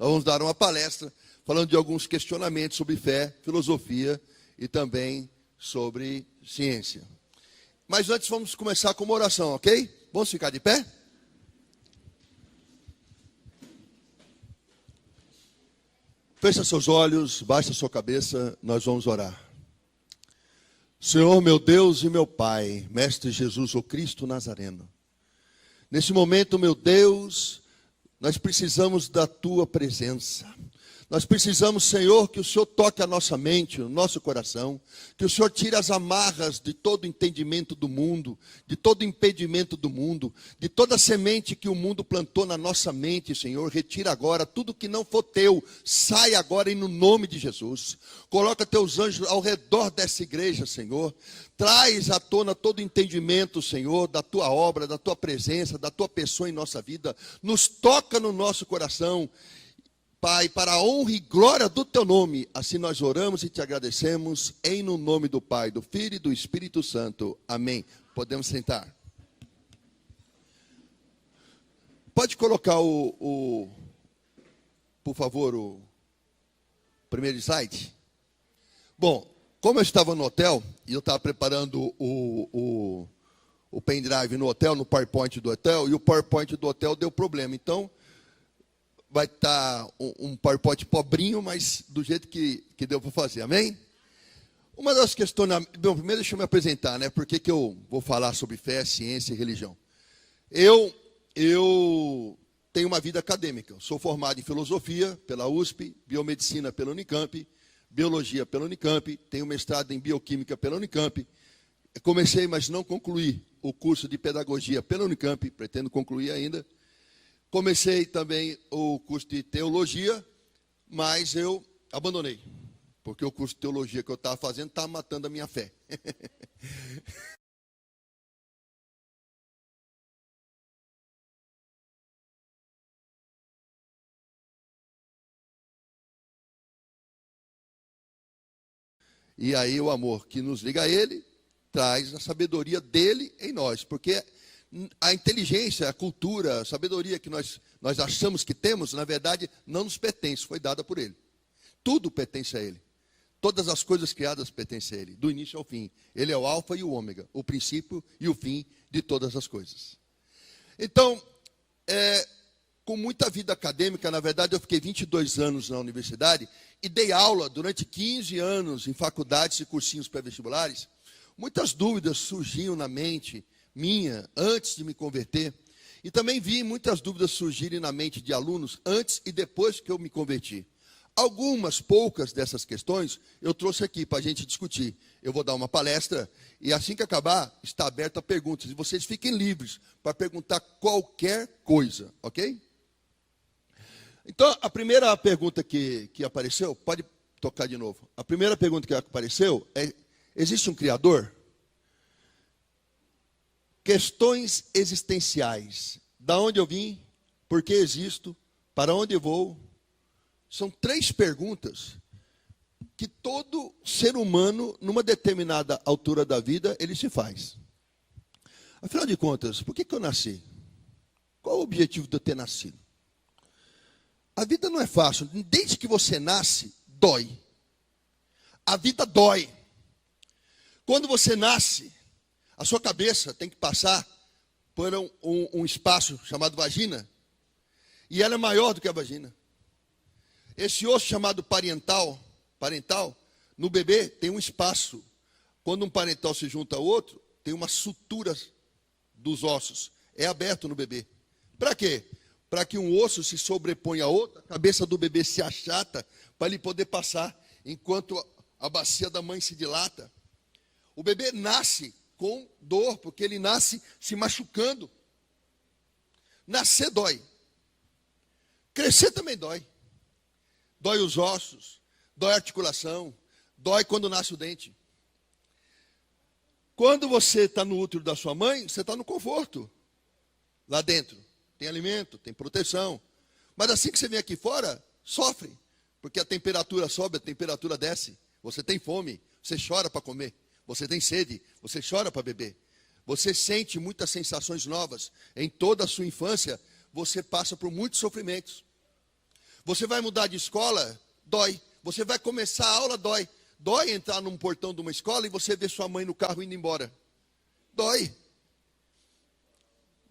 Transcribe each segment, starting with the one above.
Nós vamos dar uma palestra falando de alguns questionamentos sobre fé, filosofia e também sobre ciência. Mas antes vamos começar com uma oração, ok? Vamos ficar de pé? Feche seus olhos, baixe sua cabeça, nós vamos orar. Senhor, meu Deus e meu Pai, Mestre Jesus, o Cristo Nazareno. Nesse momento, meu Deus, nós precisamos da Tua presença. Nós precisamos, Senhor, que o Senhor toque a nossa mente, o nosso coração, que o Senhor tire as amarras de todo entendimento do mundo, de todo impedimento do mundo, de toda semente que o mundo plantou na nossa mente, Senhor. Retira agora tudo que não for teu, sai agora e no nome de Jesus. Coloca teus anjos ao redor dessa igreja, Senhor. Traz à tona todo entendimento, Senhor, da tua obra, da tua presença, da tua pessoa em nossa vida. Nos toca no nosso coração. Pai, para a honra e glória do Teu nome, assim nós oramos e Te agradecemos, em no nome do Pai, do Filho e do Espírito Santo. Amém. Podemos sentar. Pode colocar por favor, o primeiro slide? Bom, como eu estava no hotel, e eu estava preparando o pendrive no hotel, no PowerPoint do hotel, e o PowerPoint do hotel deu problema, então vai estar um PowerPoint pobrinho, mas do jeito que deu para fazer, amém? Uma das questões, bom, primeiro deixa eu me apresentar, né? Por que eu vou falar sobre fé, ciência e religião? Eu tenho uma vida acadêmica, sou formado em filosofia pela USP, biomedicina pela Unicamp, biologia pela Unicamp, tenho mestrado em bioquímica pela Unicamp, comecei, mas não concluí o curso de pedagogia pela Unicamp, pretendo concluir ainda. Comecei também o curso de teologia, mas eu abandonei, porque o curso de teologia que eu estava fazendo estava matando a minha fé. E aí o amor que nos liga a Ele, traz a sabedoria dele em nós, porque a inteligência, a cultura, a sabedoria que nós achamos que temos, na verdade, não nos pertence, foi dada por Ele. Tudo pertence a Ele. Todas as coisas criadas pertencem a Ele, do início ao fim. Ele é o alfa e o ômega, o princípio e o fim de todas as coisas. Então, com muita vida acadêmica, na verdade, eu fiquei 22 anos na universidade e dei aula durante 15 anos em faculdades e cursinhos pré-vestibulares. Muitas dúvidas surgiam na mente minha antes de me converter, e também vi muitas dúvidas surgirem na mente de alunos antes e depois que eu me converti. Algumas, poucas dessas questões eu trouxe aqui para a gente discutir. Eu vou dar uma palestra e assim que acabar está aberto a perguntas, e vocês fiquem livres para perguntar qualquer coisa, ok? Então, a primeira pergunta que apareceu, pode tocar de novo. A primeira pergunta que apareceu é: existe um Criador? Questões existenciais. Da onde eu vim? Por que existo? Para onde eu vou? São 3 perguntas que todo ser humano, numa determinada altura da vida, ele se faz. Afinal de contas, por que eu nasci? Qual o objetivo de eu ter nascido? A vida não é fácil. Desde que você nasce, dói. A vida dói. Quando você nasce, a sua cabeça tem que passar por um espaço chamado vagina. E ela é maior do que a vagina. Esse osso chamado parental, no bebê tem um espaço. Quando um parental se junta ao outro, tem uma sutura dos ossos. É aberto no bebê. Para quê? Para que um osso se sobreponha a outro, a cabeça do bebê se achata para ele poder passar, enquanto a bacia da mãe se dilata. O bebê nasce com dor, porque ele nasce se machucando. Nascer dói. Crescer também dói. Dói os ossos, dói a articulação, dói quando nasce o dente. Quando você está no útero da sua mãe, você está no conforto. Lá dentro tem alimento, tem proteção. Mas assim que você vem aqui fora, sofre. Porque a temperatura sobe, a temperatura desce. Você tem fome, você chora para comer. Você tem sede, você chora para beber. Você sente muitas sensações novas. Em toda a sua infância, você passa por muitos sofrimentos. Você vai mudar de escola? Dói. Você vai começar a aula? Dói. Dói entrar num portão de uma escola e você ver sua mãe no carro indo embora. Dói.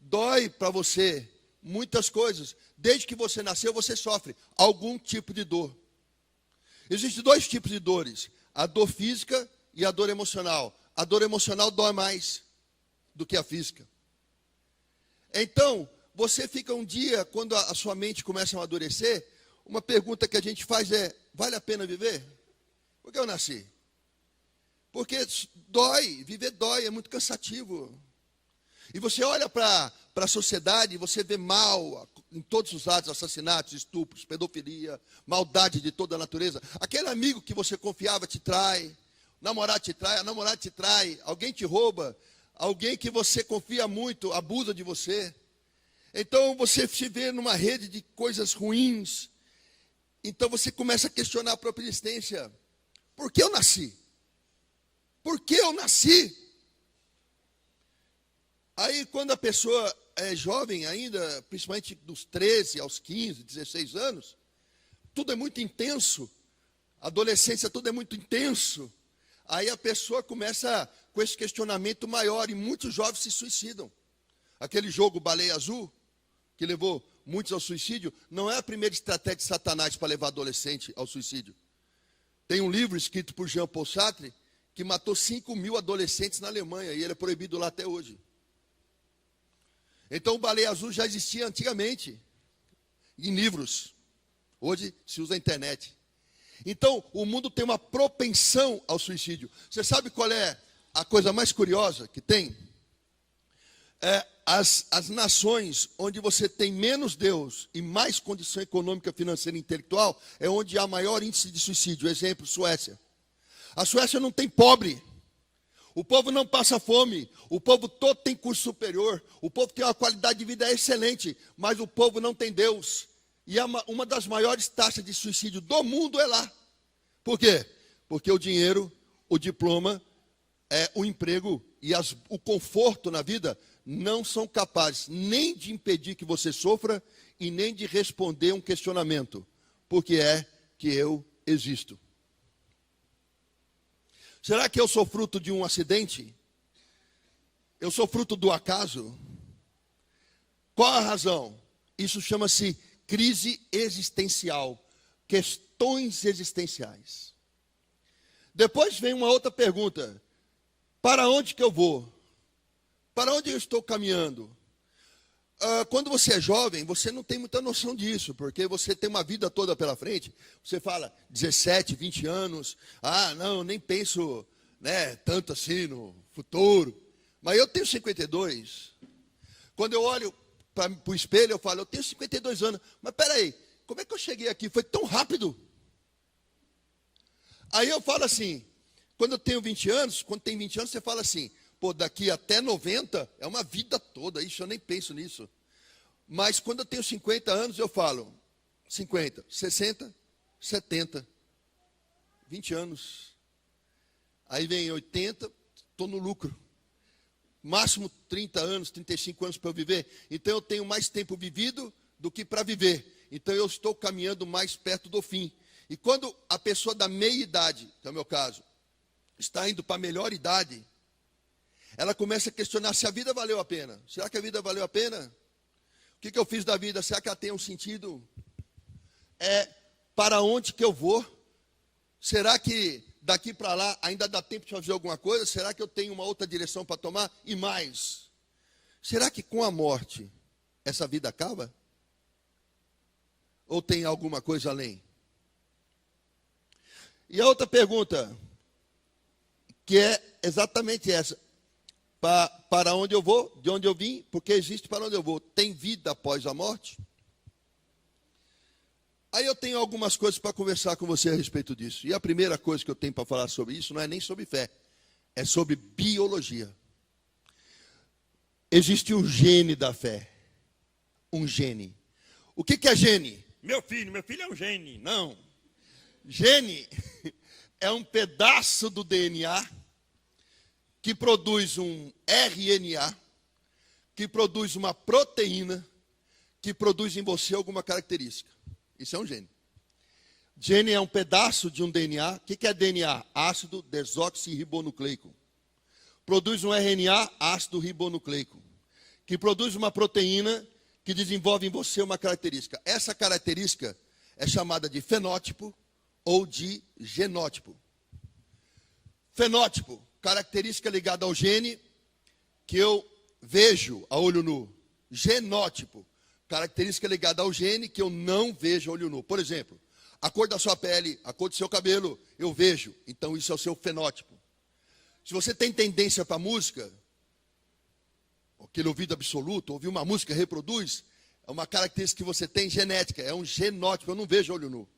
Dói para você muitas coisas. Desde que você nasceu, você sofre algum tipo de dor. Existem dois tipos de dores: a dor física e a dor emocional. A dor emocional dói mais do que a física. Então, você fica um dia, quando a sua mente começa a amadurecer, uma pergunta que a gente faz é: vale a pena viver? Por que eu nasci? Porque dói, viver dói, é muito cansativo. E você olha para a sociedade, você vê mal em todos os lados: assassinatos, estupros, pedofilia, maldade de toda a natureza. Aquele amigo que você confiava te trai, o namorado te trai, a namorada te trai, alguém te rouba, alguém que você confia muito abusa de você. Então você se vê numa rede de coisas ruins. Então você começa a questionar a própria existência. Por que eu nasci? Por que eu nasci? Aí, quando a pessoa é jovem ainda, principalmente dos 13 aos 15, 16 anos, tudo é muito intenso. Adolescência, tudo é muito intenso. Aí a pessoa começa com esse questionamento maior e muitos jovens se suicidam. Aquele jogo Baleia Azul, que levou muitos ao suicídio, não é a primeira estratégia de Satanás para levar adolescente ao suicídio. Tem um livro escrito por Jean-Paul Sartre que matou 5.000 adolescentes na Alemanha e ele é proibido lá até hoje. Então o Baleia Azul já existia antigamente, em livros. Hoje se usa a internet. Então o mundo tem uma propensão ao suicídio. Você sabe qual é a coisa mais curiosa que tem? As nações onde você tem menos Deus e mais condição econômica, financeira e intelectual, é onde há maior índice de suicídio. Exemplo, Suécia. A Suécia não tem pobre. O povo não passa fome, o povo todo tem curso superior, o povo tem uma qualidade de vida excelente, mas o povo não tem Deus. E uma das maiores taxas de suicídio do mundo é lá. Por quê? Porque o dinheiro, o diploma, o emprego e o conforto na vida não são capazes nem de impedir que você sofra e nem de responder um questionamento. Por que é que eu existo? Será que eu sou fruto de um acidente? Eu sou fruto do acaso? Qual a razão? Isso chama-se crise existencial, questões existenciais. Depois vem uma outra pergunta: para onde que eu vou? Para onde eu estou caminhando? Quando você é jovem, você não tem muita noção disso, porque você tem uma vida toda pela frente. Você fala 17, 20 anos, não, nem penso, tanto assim no futuro. Mas eu tenho 52. Quando eu olho para o espelho, eu falo, eu tenho 52 anos. Mas peraí, como é que eu cheguei aqui? Foi tão rápido. Aí eu falo assim, quando eu tenho 20 anos, quando tem 20 anos, você fala assim: pô, daqui até 90 é uma vida toda, isso eu nem penso nisso. Mas quando eu tenho 50 anos, eu falo 50, 60, 70, 20 anos. Aí vem 80, estou no lucro. Máximo 30 anos, 35 anos para eu viver. Então eu tenho mais tempo vivido do que para viver. Então eu estou caminhando mais perto do fim. E quando a pessoa da meia idade, que é o meu caso, está indo para a melhor idade, ela começa a questionar se a vida valeu a pena. Será que a vida valeu a pena? O que eu fiz da vida? Será que ela tem um sentido? Para onde que eu vou? Será que daqui para lá ainda dá tempo de fazer alguma coisa? Será que eu tenho uma outra direção para tomar? E mais, será que com a morte essa vida acaba? Ou tem alguma coisa além? E a outra pergunta, que é exatamente essa: para onde eu vou, de onde eu vim, porque existe para onde eu vou. Tem vida após a morte? Aí eu tenho algumas coisas para conversar com você a respeito disso. E a primeira coisa que eu tenho para falar sobre isso não é nem sobre fé, é sobre biologia. Existe um gene da fé. Um gene. O que é gene? Meu filho é um gene. Não. Gene é um pedaço do DNA que produz um RNA, que produz uma proteína, que produz em você alguma característica. Isso é um gene. Gene é um pedaço de um DNA. O que é DNA? Ácido desoxirribonucleico. Produz um RNA, ácido ribonucleico, que produz uma proteína que desenvolve em você uma característica. Essa característica é chamada de fenótipo ou de genótipo. Fenótipo, característica ligada ao gene que eu vejo a olho nu. Genótipo, característica ligada ao gene que eu não vejo a olho nu. Por exemplo, a cor da sua pele, a cor do seu cabelo, eu vejo. Então isso é o seu fenótipo. Se você tem tendência para música, aquele ouvido absoluto, ouvir uma música, reproduz, é uma característica que você tem genética, é um genótipo, eu não vejo a olho nu.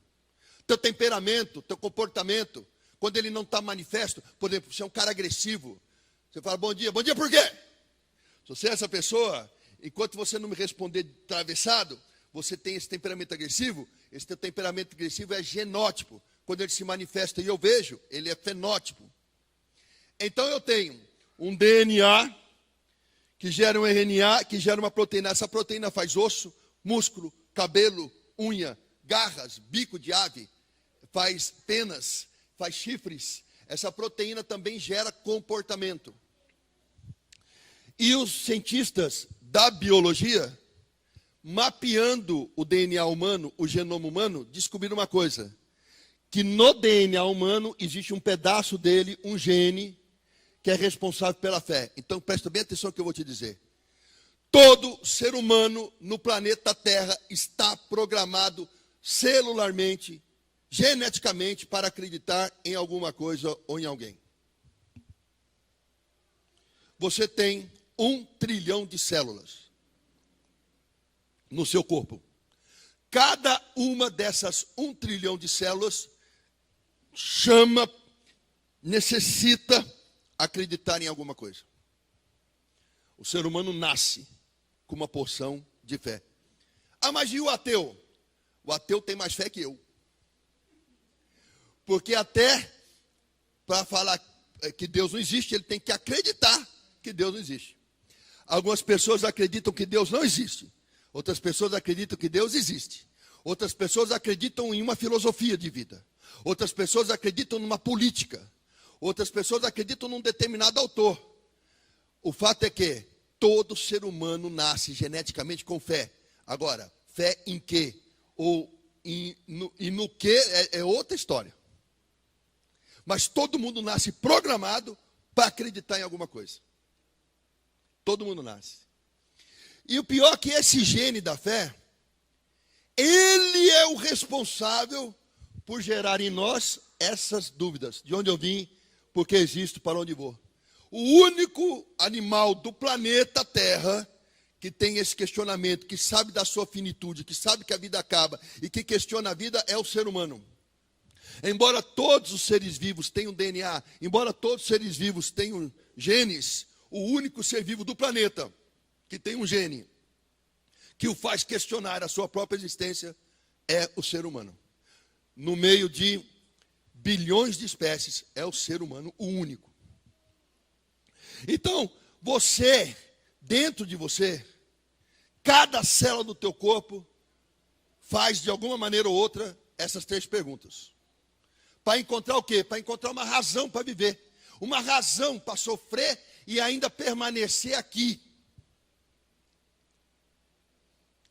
Teu temperamento, teu comportamento, quando ele não está manifesto, por exemplo, você é um cara agressivo, você fala bom dia por quê? Se você é essa pessoa, enquanto você não me responder atravessado, você tem esse temperamento agressivo, esse teu temperamento agressivo é genótipo. Quando ele se manifesta e eu vejo, ele é fenótipo. Então eu tenho um DNA que gera um RNA, que gera uma proteína. Essa proteína faz osso, músculo, cabelo, unha, garras, bico de ave, faz penas, faz chifres. Essa proteína também gera comportamento. E os cientistas da biologia, mapeando o DNA humano, o genoma humano, descobriram uma coisa, que no DNA humano existe um pedaço dele, um gene, que é responsável pela fé. Então presta bem atenção no que eu vou te dizer. Todo ser humano no planeta Terra está programado celularmente, geneticamente, para acreditar em alguma coisa ou em alguém. Você tem 1 trilhão de células no seu corpo. Cada uma dessas 1 trilhão de células necessita acreditar em alguma coisa. O ser humano nasce com uma porção de fé. Ah, mas e o ateu? O ateu tem mais fé que eu. Porque até para falar que Deus não existe, ele tem que acreditar que Deus não existe. Algumas pessoas acreditam que Deus não existe. Outras pessoas acreditam que Deus existe. Outras pessoas acreditam em uma filosofia de vida. Outras pessoas acreditam numa política. Outras pessoas acreditam num determinado autor. O fato é que todo ser humano nasce geneticamente com fé. Agora, fé em quê? Ou no que é outra história. Mas todo mundo nasce programado para acreditar em alguma coisa. Todo mundo nasce. E o pior é que esse gene da fé, ele é o responsável por gerar em nós essas dúvidas. De onde eu vim, por que existo, para onde vou. O único animal do planeta Terra que tem esse questionamento, que sabe da sua finitude, que sabe que a vida acaba e que questiona a vida é o ser humano. Embora todos os seres vivos tenham DNA, embora todos os seres vivos tenham genes, o único ser vivo do planeta que tem um gene que o faz questionar a sua própria existência é o ser humano. No meio de bilhões de espécies, é o ser humano o único. Então, você, dentro de você, cada célula do teu corpo faz de alguma maneira ou outra essas 3 perguntas. Para encontrar o quê? Para encontrar uma razão para viver. Uma razão para sofrer e ainda permanecer aqui.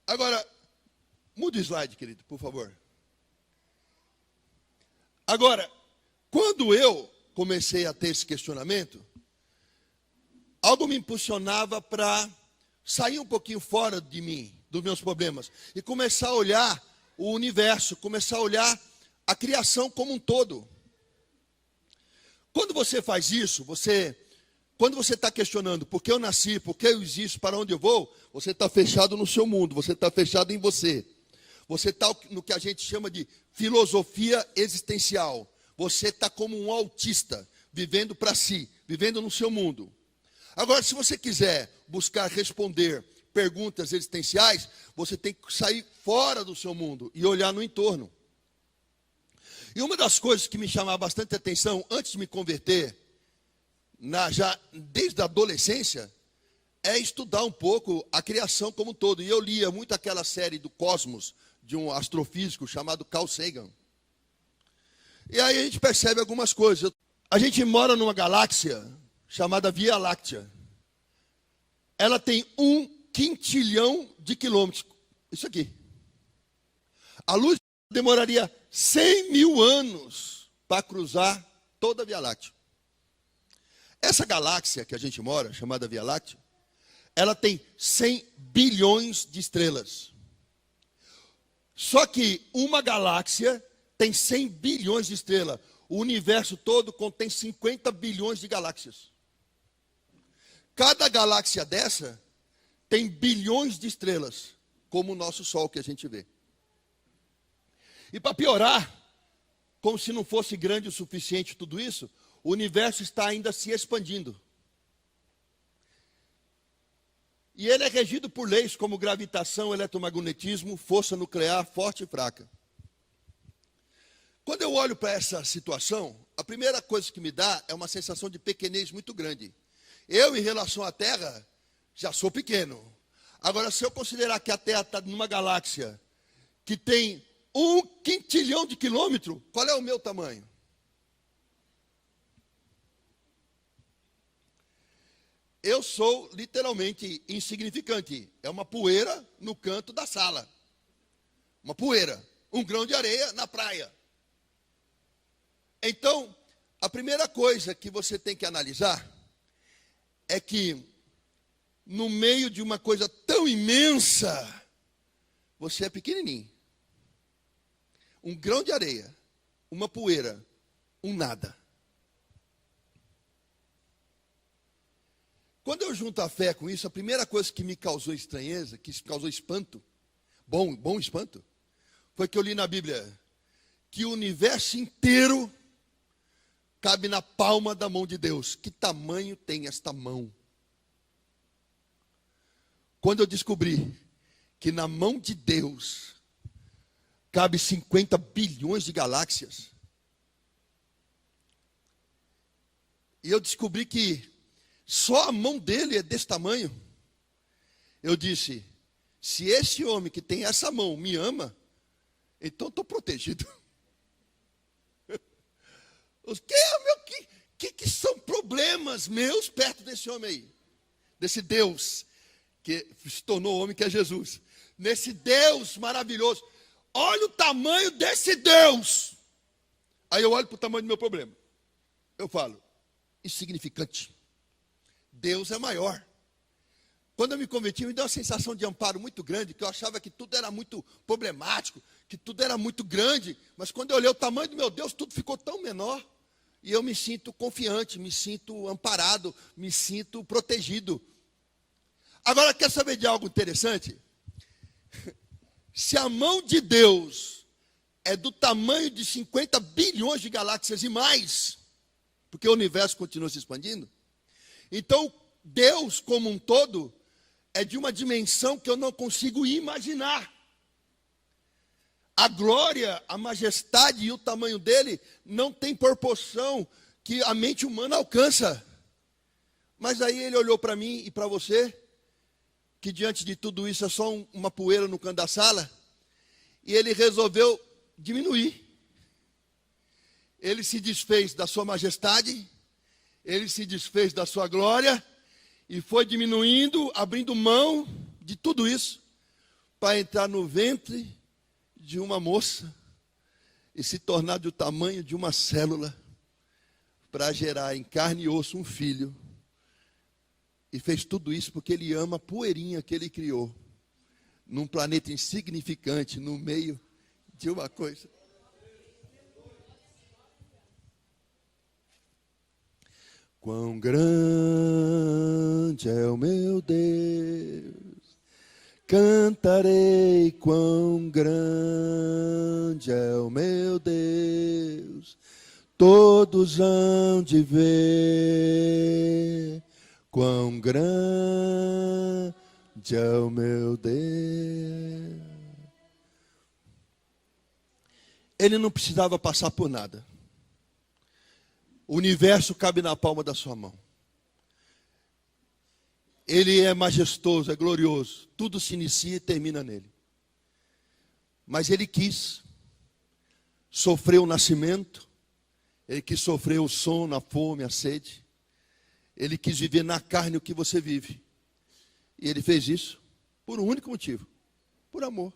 Agora, muda o slide, querido, por favor. Agora, quando eu comecei a ter esse questionamento, algo me impulsionava para sair um pouquinho fora de mim, dos meus problemas, e começar a olhar o universo, começar a olhar a criação como um todo. Quando você faz isso, quando você está questionando por que eu nasci, por que eu existo, para onde eu vou, você está fechado no seu mundo, você está fechado em você. Você está no que a gente chama de filosofia existencial. Você está como um autista, vivendo para si, vivendo no seu mundo. Agora, se você quiser buscar responder perguntas existenciais, você tem que sair fora do seu mundo e olhar no entorno. E uma das coisas que me chamava bastante atenção antes de me converter, já desde a adolescência, é estudar um pouco a criação como um todo. E eu lia muito aquela série do Cosmos, de um astrofísico chamado Carl Sagan. E aí a gente percebe algumas coisas. A gente mora numa galáxia chamada Via Láctea. Ela tem 1 quintilhão de quilômetros. Isso aqui. A luz demoraria 100 mil anos para cruzar toda a Via Láctea. Essa galáxia que a gente mora, chamada Via Láctea, ela tem 100 bilhões de estrelas. Só que uma galáxia tem 100 bilhões de estrelas. O universo todo contém 50 bilhões de galáxias. Cada galáxia dessa tem bilhões de estrelas, como o nosso Sol que a gente vê. E para piorar, como se não fosse grande o suficiente tudo isso, o universo está ainda se expandindo. E ele é regido por leis como gravitação, eletromagnetismo, força nuclear forte e fraca. Quando eu olho para essa situação, a primeira coisa que me dá é uma sensação de pequenez muito grande. Eu, em relação à Terra, já sou pequeno. Agora, se eu considerar que a Terra está numa galáxia que tem 1 quintilhão de quilômetros, qual é o meu tamanho? Eu sou literalmente insignificante. É uma poeira no canto da sala. Uma poeira. Um grão de areia na praia. Então, a primeira coisa que você tem que analisar é que, no meio de uma coisa tão imensa, você é pequenininho. Um grão de areia, uma poeira, um nada. Quando eu junto a fé com isso, a primeira coisa que me causou estranheza, que causou espanto, bom espanto, foi que eu li na Bíblia que o universo inteiro cabe na palma da mão de Deus. Que tamanho tem esta mão? Quando eu descobri que na mão de Deus cabe 50 bilhões de galáxias, e eu descobri que só a mão dele é desse tamanho, eu disse, se esse homem que tem essa mão me ama, então estou protegido. O que são problemas meus perto desse homem aí? Desse Deus que se tornou homem, que é Jesus. Nesse Deus maravilhoso. Olha o tamanho desse Deus. Aí eu olho para o tamanho do meu problema. Eu falo, insignificante. Deus é maior. Quando eu me converti, me deu uma sensação de amparo muito grande, que eu achava que tudo era muito problemático, que tudo era muito grande, mas quando eu olhei o tamanho do meu Deus, tudo ficou tão menor, e eu me sinto confiante, me sinto amparado, me sinto protegido. Agora, quer saber de algo interessante? Se a mão de Deus é do tamanho de 50 bilhões de galáxias e mais, porque o universo continua se expandindo, então Deus como um todo é de uma dimensão que eu não consigo imaginar. A glória, a majestade e o tamanho dele não tem proporção que a mente humana alcança. Mas aí ele olhou para mim e para você, que diante de tudo isso é só uma poeira no canto da sala, e ele resolveu diminuir. Ele se desfez da sua majestade, ele se desfez da sua glória, e foi diminuindo, abrindo mão de tudo isso, para entrar no ventre de uma moça, e se tornar do tamanho de uma célula, para gerar em carne e osso um filho. E fez tudo isso porque ele ama a poeirinha que ele criou, num planeta insignificante, no meio de uma coisa. Quão grande é o meu Deus, cantarei quão grande é o meu Deus, todos hão de ver quão grande é o meu Deus. Ele não precisava passar por nada. O universo cabe na palma da sua mão. Ele é majestoso, é glorioso. Tudo se inicia e termina nele. Mas ele quis. Sofreu o nascimento. Ele quis sofrer o sono, a fome, a sede. Ele quis viver na carne o que você vive. E ele fez isso por um único motivo: por amor.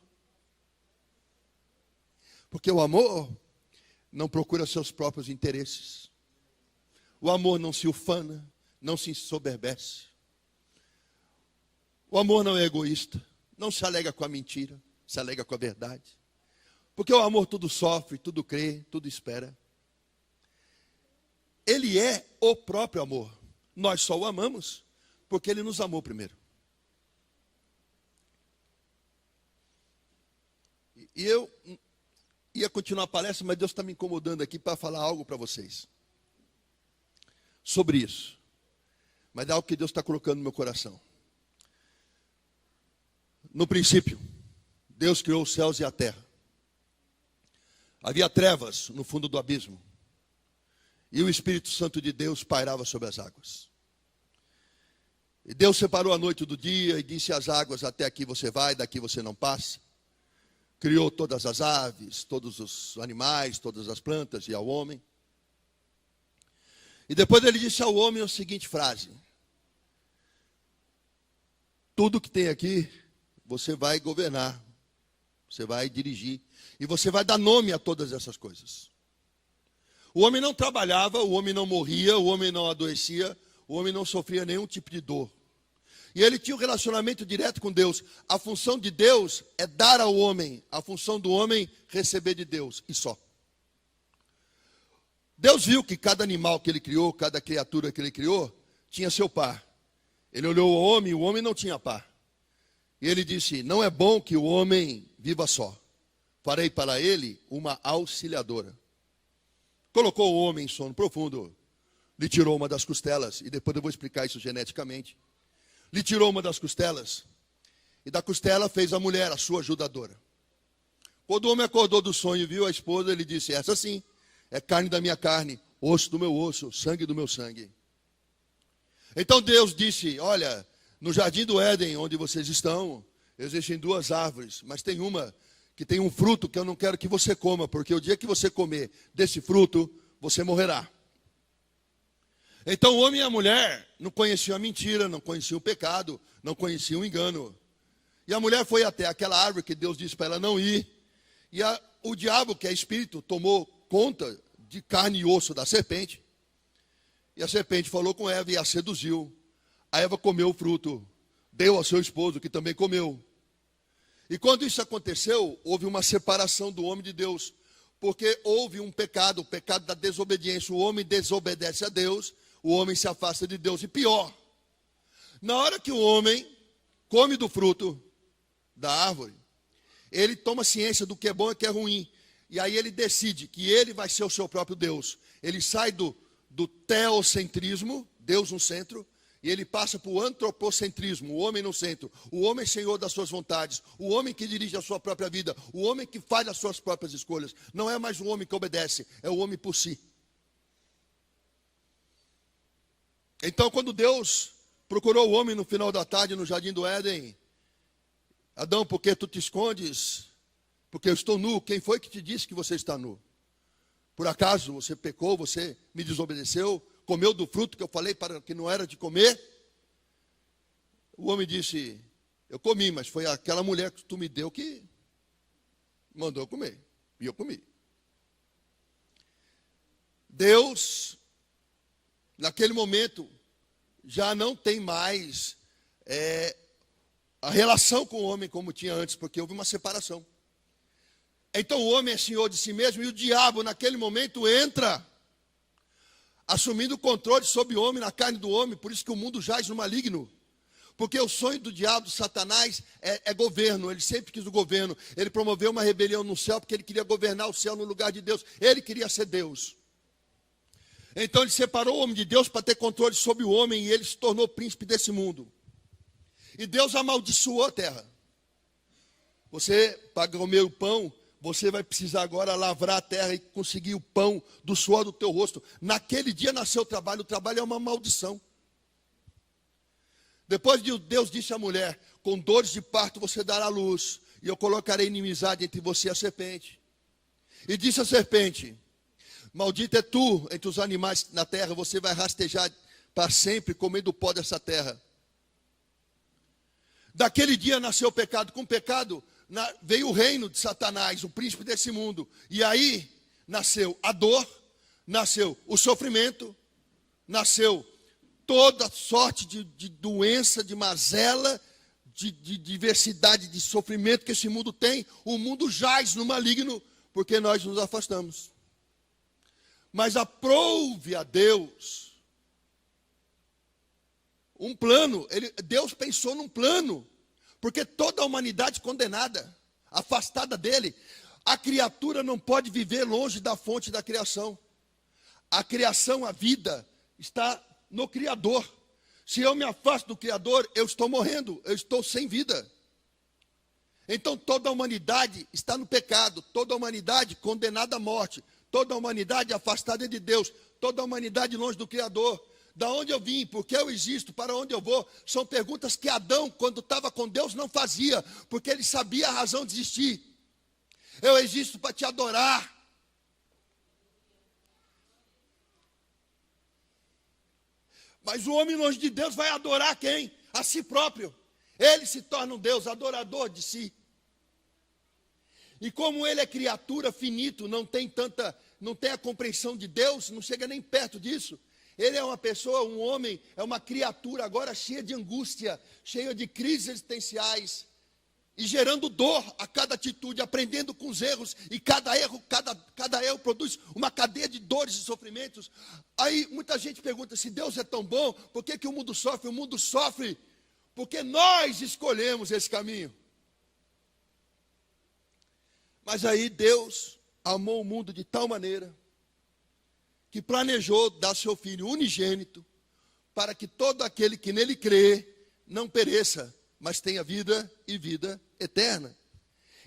Porque o amor não procura seus próprios interesses. O amor não se ufana, não se ensoberbece. O amor não é egoísta, não se alega com a mentira, se alega com a verdade. Porque o amor tudo sofre, tudo crê, tudo espera. Ele é o próprio amor. Nós só o amamos porque ele nos amou primeiro. E eu ia continuar a palestra, mas Deus está me incomodando aqui para falar algo para vocês sobre isso. Mas é algo que Deus está colocando no meu coração. No princípio, Deus criou os céus e a terra. Havia trevas no fundo do abismo. E o Espírito Santo de Deus pairava sobre as águas. E Deus separou a noite do dia e disse às águas: até aqui você vai, daqui você não passa. Criou todas as aves, todos os animais, todas as plantas e ao homem. E depois ele disse ao homem a seguinte frase: tudo que tem aqui, você vai governar, você vai dirigir, e você vai dar nome a todas essas coisas. O homem não trabalhava, o homem não morria, o homem não adoecia, o homem não sofria nenhum tipo de dor. E ele tinha um relacionamento direto com Deus. A função de Deus é dar ao homem, a função do homem receber de Deus, e só. Deus viu que cada animal que ele criou, cada criatura que ele criou, tinha seu par. Ele olhou o homem não tinha par. E ele disse: não é bom que o homem viva só. Farei para ele uma auxiliadora. Colocou o homem em sono profundo, lhe tirou uma das costelas, e depois eu vou explicar isso geneticamente. Lhe tirou uma das costelas, e da costela fez a mulher, a sua ajudadora. Quando o homem acordou do sonho e viu a esposa, ele disse: essa sim, é carne da minha carne, osso do meu osso, sangue do meu sangue. Então Deus disse: olha, no jardim do Éden, onde vocês estão, existem duas árvores, mas tem uma que tem um fruto que eu não quero que você coma, porque o dia que você comer desse fruto, você morrerá. Então o homem e a mulher não conheciam a mentira, não conheciam o pecado, não conheciam o engano. E a mulher foi até aquela árvore que Deus disse para ela não ir. E o diabo, que é espírito, tomou conta de carne e osso da serpente. E a serpente falou com Eva e a seduziu. A Eva comeu o fruto, deu ao seu esposo, que também comeu. E quando isso aconteceu, houve uma separação do homem de Deus. Porque houve um pecado, o pecado da desobediência. O homem desobedece a Deus, o homem se afasta de Deus. E pior, na hora que o homem come do fruto da árvore, ele toma ciência do que é bom e que é ruim. E aí ele decide que ele vai ser o seu próprio Deus. Ele sai do teocentrismo, Deus no centro, e ele passa para o antropocentrismo, o homem no centro. O homem senhor das suas vontades, o homem que dirige a sua própria vida, o homem que faz as suas próprias escolhas. Não é mais o homem que obedece, é o homem por si. Então, quando Deus procurou o homem no final da tarde no jardim do Éden: Adão, por que tu te escondes? Porque eu estou nu. Quem foi que te disse que você está nu? Por acaso você pecou, você me desobedeceu, comeu do fruto que eu falei para que não era de comer? O homem disse: eu comi, mas foi aquela mulher que tu me deu que mandou eu comer. E eu comi. Deus, naquele momento, já não tem mais a relação com o homem como tinha antes, porque houve uma separação. Então o homem é senhor de si mesmo, e o diabo naquele momento entra, assumindo o controle sobre o homem, na carne do homem. Por isso que o mundo jaz no maligno. Porque o sonho do diabo, do Satanás, é governo. Ele sempre quis o governo. Ele promoveu uma rebelião no céu, porque ele queria governar o céu no lugar de Deus. Ele queria ser Deus. Então ele separou o homem de Deus para ter controle sobre o homem, e ele se tornou príncipe desse mundo. E Deus amaldiçoou a terra. Você, para comer o pão, você vai precisar agora lavrar a terra e conseguir o pão do suor do teu rosto. Naquele dia nasceu o trabalho é uma maldição. Depois Deus disse à mulher: com dores de parto você dará luz, e eu colocarei inimizade entre você e a serpente. E disse a serpente: Maldito é tu entre os animais na terra, você vai rastejar para sempre comendo o pó dessa terra. Daquele dia nasceu o pecado. Com o pecado veio o reino de Satanás, o príncipe desse mundo. E aí nasceu a dor, nasceu o sofrimento, nasceu toda sorte de doença, de mazela, de diversidade, de sofrimento que esse mundo tem. O mundo jaz no maligno, porque nós nos afastamos. Mas aprove a Deus um plano. Deus pensou num plano, porque toda a humanidade condenada, afastada dele. A criatura não pode viver longe da fonte da criação. A criação, a vida, está no Criador. Se eu me afasto do Criador, eu estou morrendo, eu estou sem vida. Então toda a humanidade está no pecado, toda a humanidade condenada à morte, toda a humanidade afastada de Deus, toda a humanidade longe do Criador. Da onde eu vim, por que eu existo, para onde eu vou, são perguntas que Adão, quando estava com Deus, não fazia, porque ele sabia a razão de existir. Eu existo para te adorar. Mas o homem longe de Deus vai adorar quem? A si próprio. Ele se torna um Deus, adorador de si. E como ele é criatura finito, não tem a compreensão de Deus, não chega nem perto disso. Ele é uma pessoa, um homem, é uma criatura agora cheia de angústia, cheia de crises existenciais, e gerando dor a cada atitude, aprendendo com os erros, e cada erro produz uma cadeia de dores e sofrimentos. Aí muita gente pergunta, se Deus é tão bom, por que o mundo sofre? O mundo sofre porque nós escolhemos esse caminho. Mas aí Deus amou o mundo de tal maneira que planejou dar seu Filho unigênito para que todo aquele que nele crê não pereça, mas tenha vida e vida eterna.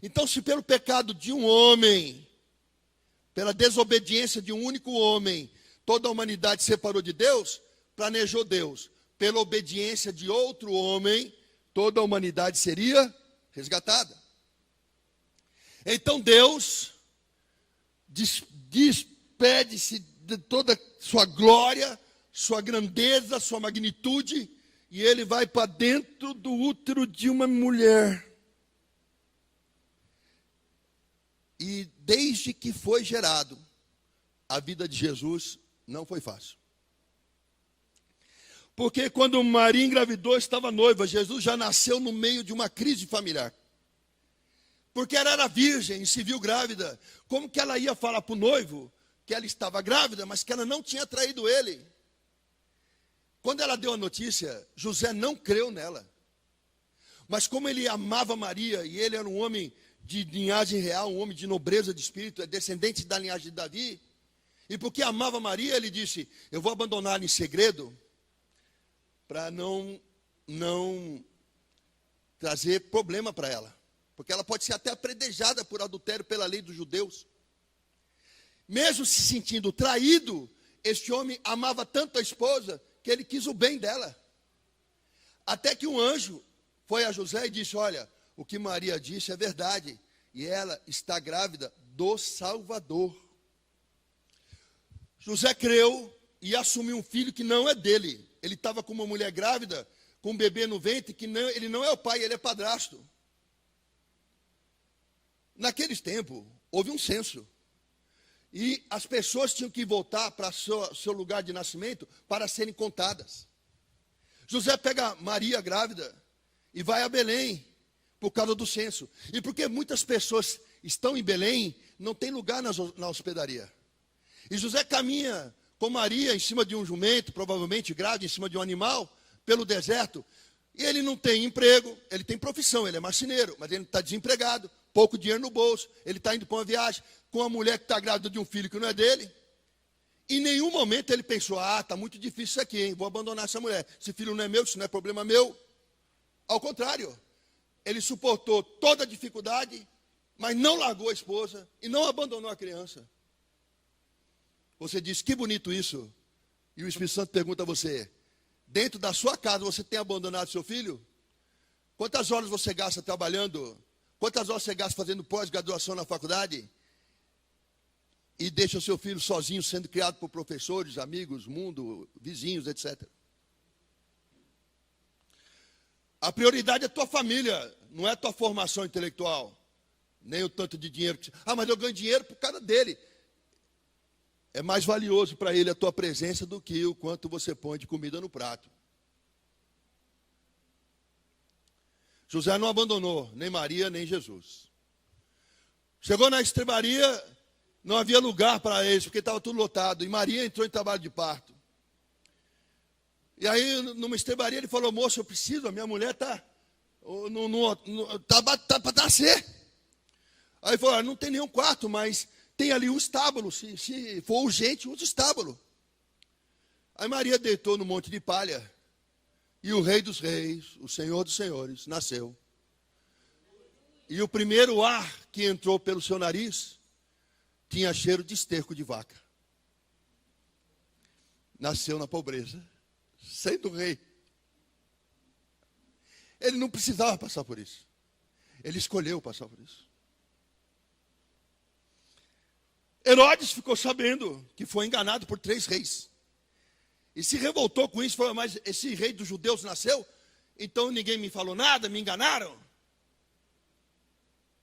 Então, se pelo pecado de um homem, pela desobediência de um único homem, toda a humanidade se separou de Deus, planejou Deus. Pela obediência de outro homem, toda a humanidade seria resgatada. Então Deus despede-se de toda sua glória, sua grandeza, sua magnitude, e ele vai para dentro do útero de uma mulher. E desde que foi gerado, a vida de Jesus não foi fácil. Porque quando Maria engravidou, estava noiva, Jesus já nasceu no meio de uma crise familiar. Porque ela era virgem e se viu grávida. Como que ela ia falar para o noivo que ela estava grávida, mas que ela não tinha traído ele? Quando ela deu a notícia, José não creu nela. Mas como ele amava Maria, e ele era um homem de linhagem real, um homem de nobreza de espírito, é descendente da linhagem de Davi, e porque amava Maria, ele disse, eu vou abandoná-la em segredo, para não trazer problema para ela. Porque ela pode ser até apredejada por adultério pela lei dos judeus. Mesmo se sentindo traído, este homem amava tanto a esposa que ele quis o bem dela. Até que um anjo foi a José e disse, olha, o que Maria disse é verdade, e ela está grávida do Salvador. José creu e assumiu um filho que não é dele. Ele estava com uma mulher grávida, com um bebê no ventre, que não, ele não é o pai, ele é padrasto. Naqueles tempos, houve um censo. E as pessoas tinham que voltar para seu lugar de nascimento para serem contadas. José pega Maria grávida e vai a Belém por causa do censo. E porque muitas pessoas estão em Belém, não tem lugar na hospedaria. E José caminha com Maria em cima de um jumento, provavelmente grávida, em cima de um animal, pelo deserto. E ele não tem emprego, ele tem profissão, ele é marceneiro, mas ele está desempregado, pouco dinheiro no bolso, ele está indo para uma viagem com uma mulher que está grávida de um filho que não é dele. Em nenhum momento ele pensou, está muito difícil isso aqui, hein? Vou abandonar essa mulher. Esse filho não é meu, isso não é problema meu. Ao contrário, ele suportou toda a dificuldade, mas não largou a esposa e não abandonou a criança. Você diz, que bonito isso. E o Espírito Santo pergunta a você, dentro da sua casa você tem abandonado seu filho? Quantas horas você gasta trabalhando? Quantas horas você gasta fazendo pós-graduação na faculdade? e deixa o seu filho sozinho, sendo criado por professores, amigos, mundo, vizinhos, etc. A prioridade é a tua família, não é a tua formação intelectual, nem o tanto de dinheiro que... mas eu ganho dinheiro por causa dele. É mais valioso para ele a tua presença do que o quanto você põe de comida no prato. José não abandonou nem Maria, nem Jesus. Chegou na estrebaria, não havia lugar para eles, porque estava tudo lotado. E Maria entrou em trabalho de parto. E aí, numa estrebaria, ele falou: moço, eu preciso, a minha mulher está para nascer. Aí ele falou: não tem nenhum quarto, mas tem ali um estábulo, se for urgente, usa o estábulo. Aí Maria deitou no monte de palha, e o Rei dos Reis, o Senhor dos Senhores, nasceu. E o primeiro ar que entrou pelo seu nariz tinha cheiro de esterco de vaca. Nasceu na pobreza, sendo rei. Ele não precisava passar por isso. Ele escolheu passar por isso. Herodes ficou sabendo que foi enganado por 3 reis. E se revoltou com isso, falou: mas esse rei dos judeus nasceu, então ninguém me falou nada, me enganaram.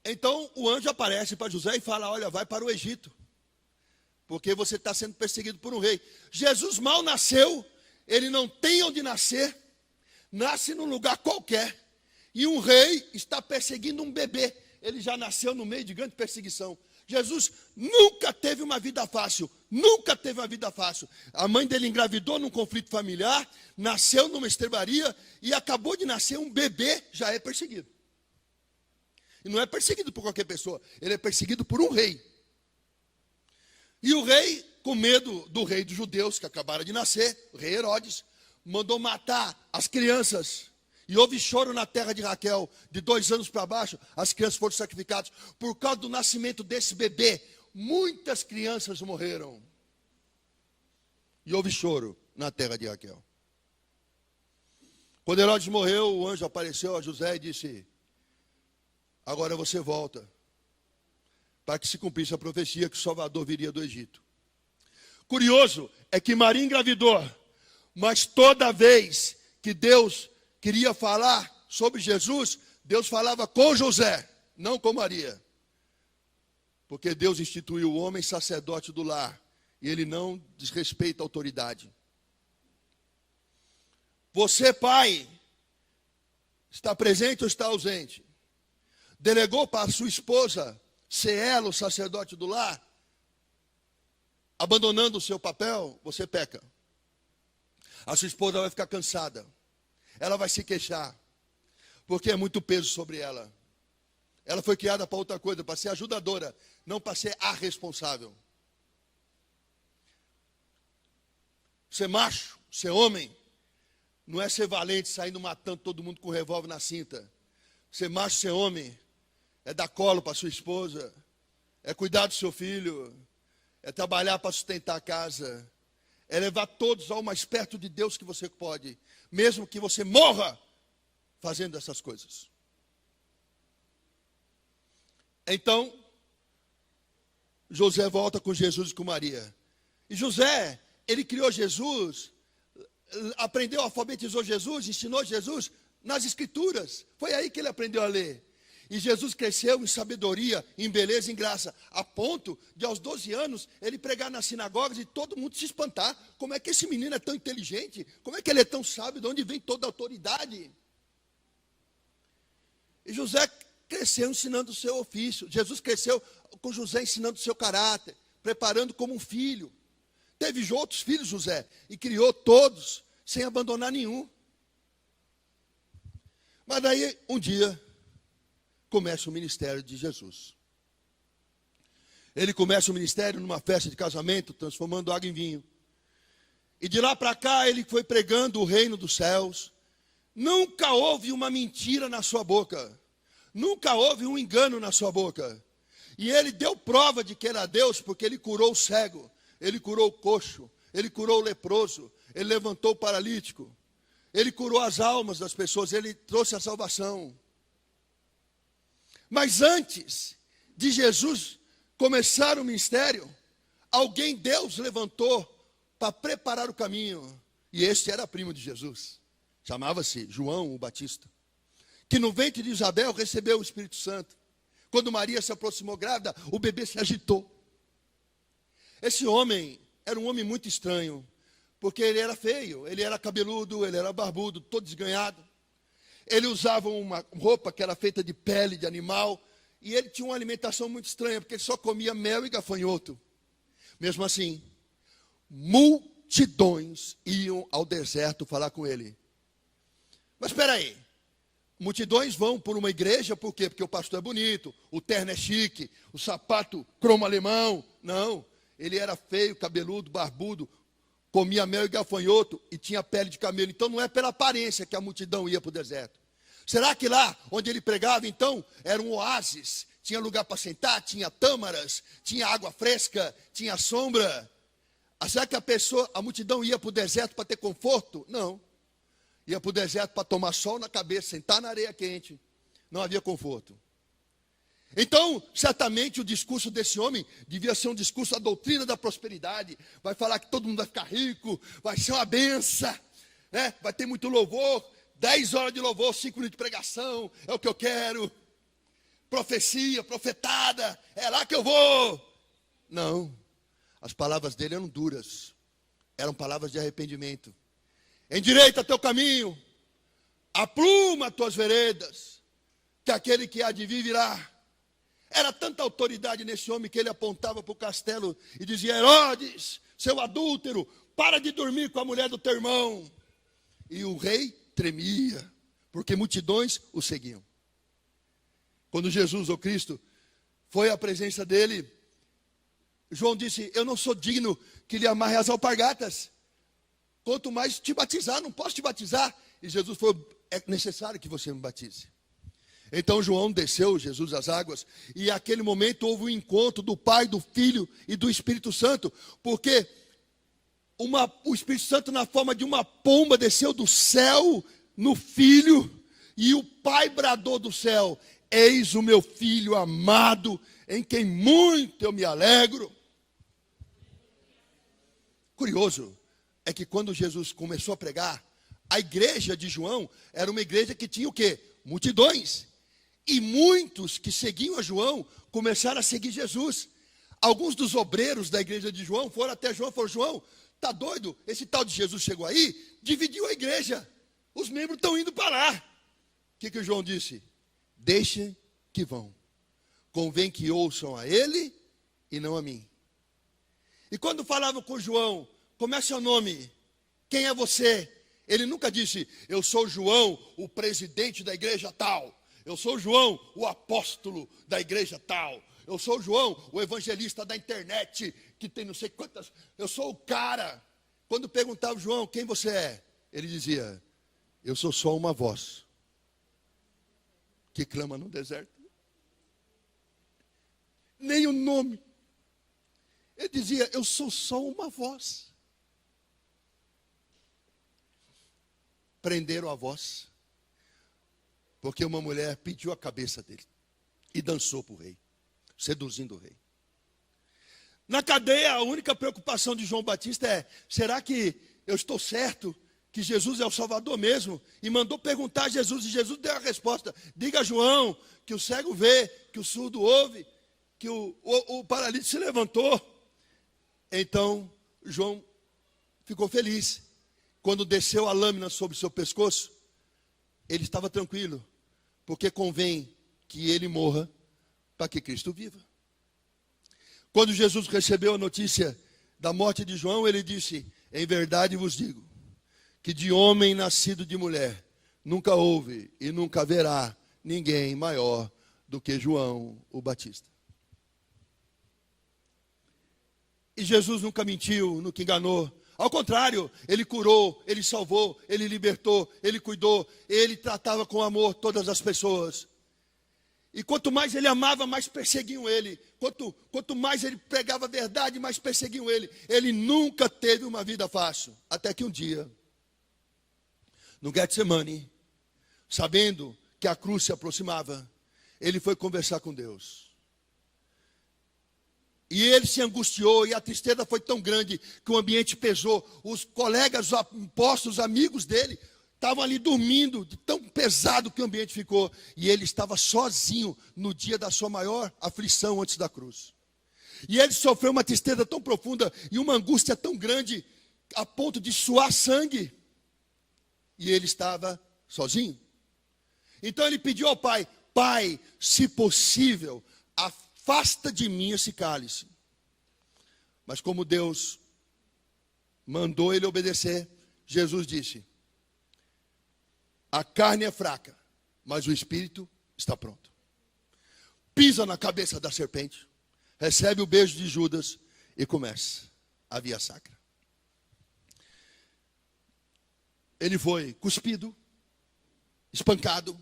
Então o anjo aparece para José e fala: olha, vai para o Egito, porque você está sendo perseguido por um rei. Jesus mal nasceu, ele não tem onde nascer, nasce num lugar qualquer, e um rei está perseguindo um bebê. Ele já nasceu no meio de grande perseguição. Jesus nunca teve uma vida fácil, nunca teve uma vida fácil. A mãe dele engravidou num conflito familiar, nasceu numa estrebaria e acabou de nascer um bebê, já é perseguido. E não é perseguido por qualquer pessoa, ele é perseguido por um rei. E o rei, com medo do rei dos judeus que acabara de nascer, o rei Herodes, mandou matar as crianças. E houve choro na terra de Raquel, de 2 anos para baixo, as crianças foram sacrificadas. Por causa do nascimento desse bebê, muitas crianças morreram. E houve choro na terra de Raquel. Quando Herodes morreu, o anjo apareceu a José e disse: agora você volta, para que se cumprisse a profecia que o Salvador viria do Egito. Curioso é que Maria engravidou, mas toda vez que Deus queria falar sobre Jesus, Deus falava com José, não com Maria. Porque Deus instituiu o homem sacerdote do lar, e ele não desrespeita a autoridade. Você, pai, está presente ou está ausente? Delegou para a sua esposa ser ela o sacerdote do lar? Abandonando o seu papel, você peca. A sua esposa vai ficar cansada. Ela vai se queixar, porque é muito peso sobre ela. Ela foi criada para outra coisa, para ser ajudadora, não para ser a responsável. Ser macho, ser homem, não é ser valente, saindo matando todo mundo com revólver na cinta. Ser macho, ser homem, é dar colo para sua esposa, é cuidar do seu filho, é trabalhar para sustentar a casa, é levar todos ao mais perto de Deus que você pode, mesmo que você morra fazendo essas coisas. Então, José volta com Jesus e com Maria. E José, ele criou Jesus, aprendeu, alfabetizou Jesus, ensinou Jesus nas Escrituras. Foi aí que ele aprendeu a ler. E Jesus cresceu em sabedoria, em beleza, em graça, a ponto de aos 12 anos ele pregar nas sinagogas e todo mundo se espantar. Como é que esse menino é tão inteligente? Como é que ele é tão sábio? De onde vem toda a autoridade? E José cresceu ensinando o seu ofício. Jesus cresceu com José ensinando o seu caráter, preparando como um filho. Teve outros filhos, José, e criou todos, sem abandonar nenhum. Mas daí, um dia, começa o ministério de Jesus. Ele começa o ministério numa festa de casamento, transformando água em vinho. E de lá para cá ele foi pregando o reino dos céus. Nunca houve uma mentira na sua boca. Nunca houve um engano na sua boca. E ele deu prova de que era Deus, porque ele curou o cego, ele curou o coxo, ele curou o leproso, ele levantou o paralítico, ele curou as almas das pessoas, ele trouxe a salvação. Mas antes de Jesus começar o ministério, alguém Deus levantou para preparar o caminho. E este era primo de Jesus. Chamava-se João o Batista. Que no ventre de Isabel recebeu o Espírito Santo. Quando Maria se aproximou grávida, o bebê se agitou. Esse homem era um homem muito estranho, porque ele era feio, ele era cabeludo, ele era barbudo, todo desganhado. Ele usava uma roupa que era feita de pele de animal, e ele tinha uma alimentação muito estranha, porque ele só comia mel e gafanhoto. Mesmo assim, multidões iam ao deserto falar com ele. Mas espera aí, multidões vão por uma igreja, por quê? Porque o pastor é bonito, o terno é chique, o sapato cromo alemão. Não, ele era feio, cabeludo, barbudo, comia mel e gafanhoto e tinha pele de camelo. Então não é pela aparência que a multidão ia para o deserto. Será que lá onde ele pregava, então, era um oásis? Tinha lugar para sentar, tinha tâmaras, tinha água fresca, tinha sombra? Será que a multidão ia para o deserto para ter conforto? Não. Ia para o deserto para tomar sol na cabeça, sentar na areia quente. Não havia conforto. Então, certamente o discurso desse homem devia ser um discurso da doutrina da prosperidade. Vai falar que todo mundo vai ficar rico, vai ser uma benção, né? Vai ter muito louvor, 10 horas de louvor, 5 minutos de pregação, é o que eu quero. Profecia, profetada, é lá que eu vou. Não, as palavras dele eram duras, eram palavras de arrependimento. Endireita teu caminho, apruma tuas veredas, que aquele que há de vir virá. Era tanta autoridade nesse homem que ele apontava para o castelo e dizia: Herodes, seu adúltero, para de dormir com a mulher do teu irmão. E o rei tremia, porque multidões o seguiam. Quando Jesus, o Cristo, foi à presença dele, João disse: eu não sou digno que lhe amarre as alpargatas, quanto mais te batizar, não posso te batizar. E Jesus falou: é necessário que você me batize. Então João desceu, Jesus, às águas, e naquele momento houve um encontro do Pai, do Filho e do Espírito Santo, porque o Espírito Santo, na forma de uma pomba, desceu do céu no Filho, e o Pai bradou do céu: eis o meu Filho amado, em quem muito eu me alegro. Curioso é que quando Jesus começou a pregar, a igreja de João era uma igreja que tinha o quê? Multidões. E muitos que seguiam a João começaram a seguir Jesus. Alguns dos obreiros da igreja de João foram até João e falaram: João, tá doido? Esse tal de Jesus chegou aí, dividiu a igreja. Os membros estão indo para lá. O que o João disse? Deixem que vão. Convém que ouçam a ele e não a mim. E quando falavam com João: como é seu nome? Quem é você? Ele nunca disse: eu sou João, o presidente da igreja tal. Eu sou João, o apóstolo da igreja tal. Eu sou João, o evangelista da internet, que tem não sei quantas. Eu sou o cara. Quando perguntava João: quem você é? Ele dizia: eu sou só uma voz que clama no deserto. Nem o nome. Ele dizia: eu sou só uma voz. Prenderam a voz, porque uma mulher pediu a cabeça dele e dançou para o rei, seduzindo o rei. Na cadeia, a única preocupação de João Batista é: será que eu estou certo que Jesus é o Salvador mesmo? E mandou perguntar a Jesus, e Jesus deu a resposta: diga a João que o cego vê, que o surdo ouve, que o paralítico se levantou. Então João ficou feliz. Quando desceu a lâmina sobre o seu pescoço, ele estava tranquilo, porque convém que ele morra para que Cristo viva. Quando Jesus recebeu a notícia da morte de João, ele disse: em verdade vos digo, que de homem nascido de mulher, nunca houve e nunca haverá ninguém maior do que João o Batista. E Jesus nunca mentiu, nunca enganou. Ao contrário, ele curou, ele salvou, ele libertou, ele cuidou, ele tratava com amor todas as pessoas. E quanto mais ele amava, mais perseguiam ele. Quanto mais ele pregava a verdade, mais perseguiam ele. Ele nunca teve uma vida fácil. Até que um dia, no Getsemane, sabendo que a cruz se aproximava, ele foi conversar com Deus. E ele se angustiou, e a tristeza foi tão grande que o ambiente pesou. Os colegas, os apóstolos, amigos dele, estavam ali dormindo, de tão pesado que o ambiente ficou. E ele estava sozinho no dia da sua maior aflição antes da cruz. E ele sofreu uma tristeza tão profunda e uma angústia tão grande, a ponto de suar sangue. E ele estava sozinho. Então ele pediu ao Pai: Pai, se possível, afasta de mim esse cálice. Mas como Deus mandou ele obedecer, Jesus disse: a carne é fraca, mas o espírito está pronto. Pisa na cabeça da serpente, recebe o beijo de Judas e começa a via sacra. Ele foi cuspido, espancado,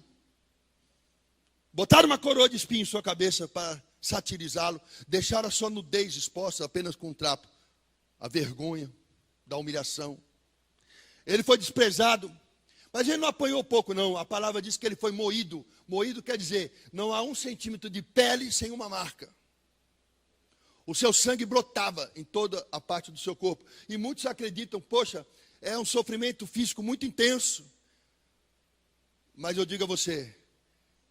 botaram uma coroa de espinho em sua cabeça para satirizá-lo, deixaram a sua nudez exposta apenas com um trapo, a vergonha da humilhação. Ele foi desprezado, mas ele não apanhou pouco não, a palavra diz que ele foi moído. Moído quer dizer, não há 1 centímetro de pele sem uma marca. O seu sangue brotava em toda a parte do seu corpo. E muitos acreditam, poxa, é um sofrimento físico muito intenso. Mas eu digo a você,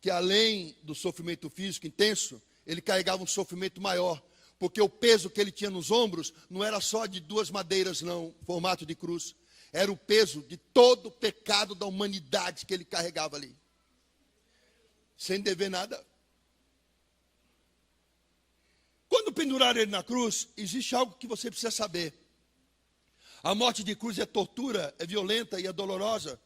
que além do sofrimento físico intenso, ele carregava um sofrimento maior. Porque o peso que ele tinha nos ombros não era só de 2 madeiras não, formato de cruz. Era o peso de todo o pecado da humanidade que ele carregava ali. Sem dever nada. Quando penduraram ele na cruz, existe algo que você precisa saber. A morte de cruz é tortura, é violenta e é dolorosa.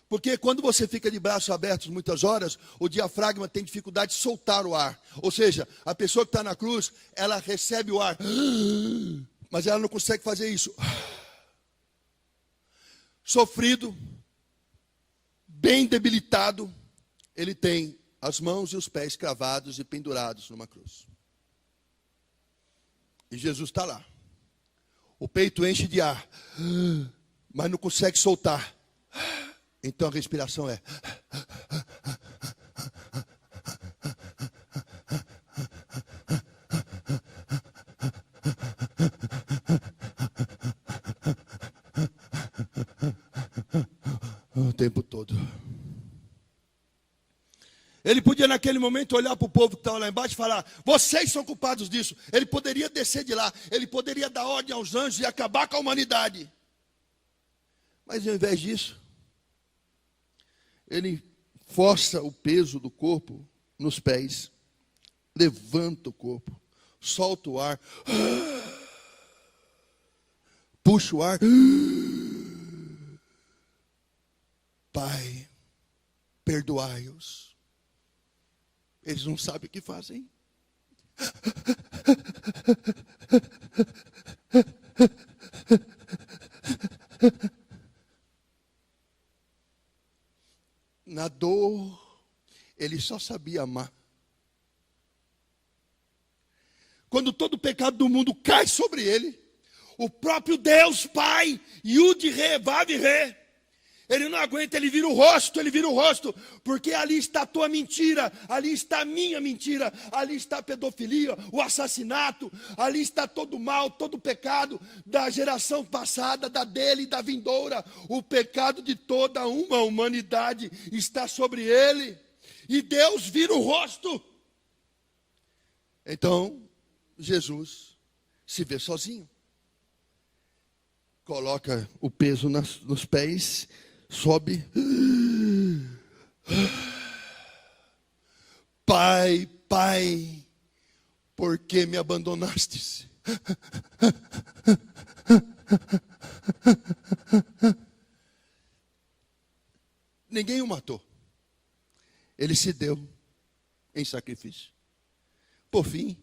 Porque quando você fica de braços abertos muitas horas, o diafragma tem dificuldade de soltar o ar. Ou seja, a pessoa que está na cruz, ela recebe o ar, mas ela não consegue fazer isso. Sofrido, bem debilitado, ele tem as mãos e os pés cravados e pendurados numa cruz. E Jesus está lá. O peito enche de ar, mas não consegue soltar. Então a respiração é... o tempo todo. Ele podia naquele momento olhar para o povo que estava lá embaixo e falar: vocês são culpados disso. Ele poderia descer de lá, ele poderia dar ordem aos anjos e acabar com a humanidade. Mas ao invés disso, ele força o peso do corpo nos pés, levanta o corpo, solta o ar, puxa o ar. Pai, perdoai-os. Eles não sabem o que fazem. Na dor, ele só sabia amar. Quando todo o pecado do mundo cai sobre ele, o próprio Deus Pai, Yud-Re, Vav-Re, ele não aguenta, ele vira o rosto, porque ali está a tua mentira, ali está a minha mentira, ali está a pedofilia, o assassinato, ali está todo o mal, todo o pecado da geração passada, da dele e da vindoura. O pecado de toda uma humanidade está sobre ele, e Deus vira o rosto. Então, Jesus se vê sozinho, coloca o peso nos pés, sobe. Pai, Pai, por que me abandonastes? Ninguém o matou. Ele se deu em sacrifício. Por fim,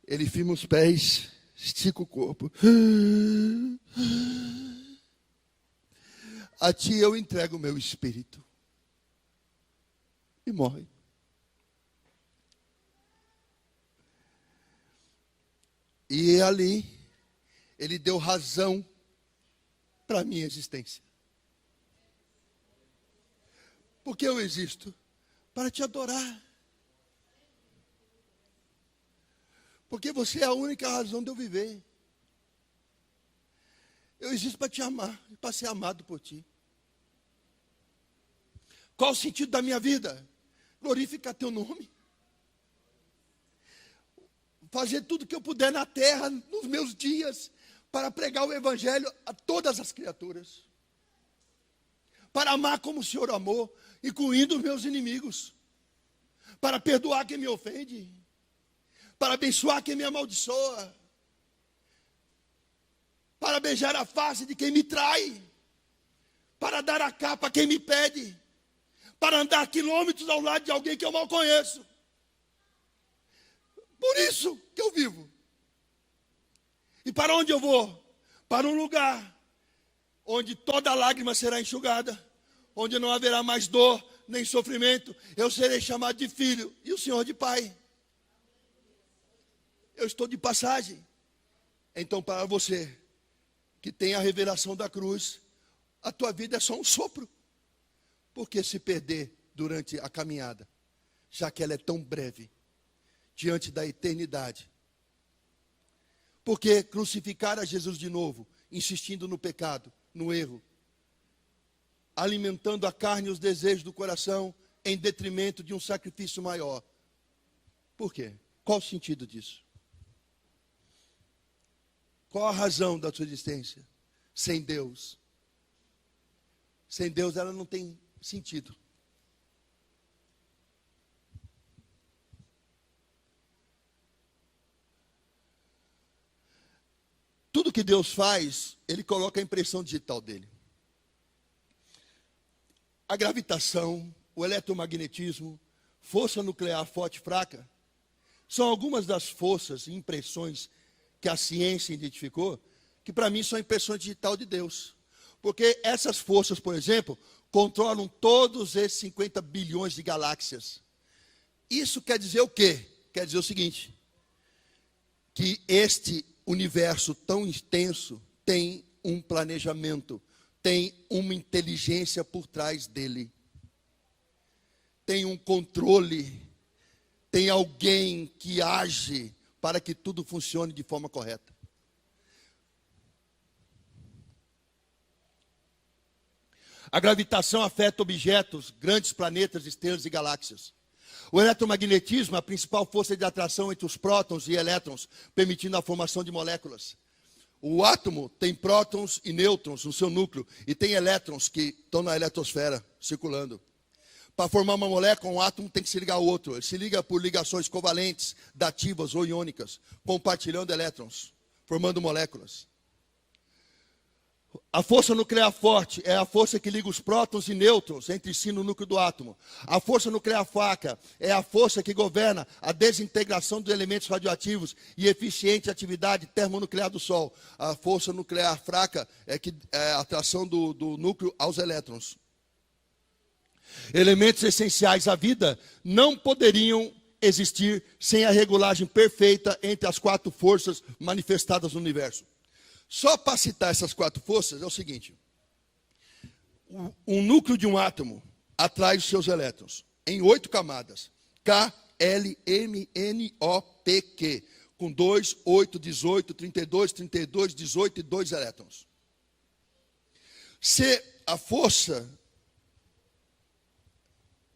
ele firma os pés, estica o corpo. A ti eu entrego o meu espírito. E morre. E ali, ele deu razão para a minha existência. Porque eu existo para te adorar. Porque você é a única razão de eu viver. Eu existo para te amar, para ser amado por ti. Qual o sentido da minha vida? Glorificar teu nome. Fazer tudo que eu puder na terra, nos meus dias, para pregar o evangelho a todas as criaturas. Para amar como o Senhor amou, incluindo os meus inimigos. Para perdoar quem me ofende. Para abençoar quem me amaldiçoa. Para beijar a face de quem me trai. Para dar a capa a quem me pede. Para andar quilômetros ao lado de alguém que eu mal conheço. Por isso que eu vivo. E para onde eu vou? Para um lugar onde toda lágrima será enxugada, onde não haverá mais dor nem sofrimento. Eu serei chamado de filho e o Senhor de pai. Eu estou de passagem. Então, para você que tem a revelação da cruz, a tua vida é só um sopro. Por que se perder durante a caminhada, já que ela é tão breve, diante da eternidade? Por que crucificar a Jesus de novo, insistindo no pecado, no erro, alimentando a carne e os desejos do coração, em detrimento de um sacrifício maior? Por quê? Qual o sentido disso? Qual a razão da sua existência? Sem Deus. Sem Deus ela não tem sentido. Tudo que Deus faz, Ele coloca a impressão digital dele. A gravitação, o eletromagnetismo, força nuclear forte e fraca, são algumas das forças e impressões que a ciência identificou, que para mim são impressões digital de Deus. Porque essas forças, por exemplo, controlam todos esses 50 bilhões de galáxias. Isso quer dizer o quê? Quer dizer o seguinte, que este universo tão extenso tem um planejamento, tem uma inteligência por trás dele, tem um controle, tem alguém que age para que tudo funcione de forma correta. A gravitação afeta objetos, grandes planetas, estrelas e galáxias. O eletromagnetismo é a principal força de atração entre os prótons e elétrons, permitindo a formação de moléculas. O átomo tem prótons e nêutrons no seu núcleo e tem elétrons que estão na eletrosfera, circulando. Para formar uma molécula, um átomo tem que se ligar ao outro. Ele se liga por ligações covalentes, dativas ou iônicas, compartilhando elétrons, formando moléculas. A força nuclear forte é a força que liga os prótons e nêutrons entre si no núcleo do átomo. A força nuclear fraca é a força que governa a desintegração dos elementos radioativos e eficiente atividade termonuclear do Sol. A força nuclear fraca é a atração do núcleo aos elétrons. Elementos essenciais à vida não poderiam existir sem a regulagem perfeita entre as quatro forças manifestadas no universo. Só para citar essas quatro forças é o seguinte: o núcleo de um átomo atrai os seus elétrons em 8 camadas, K, L, M, N, O, P, Q, com 2, 8, 18, 32, 32, 18 e 2 elétrons. Se a força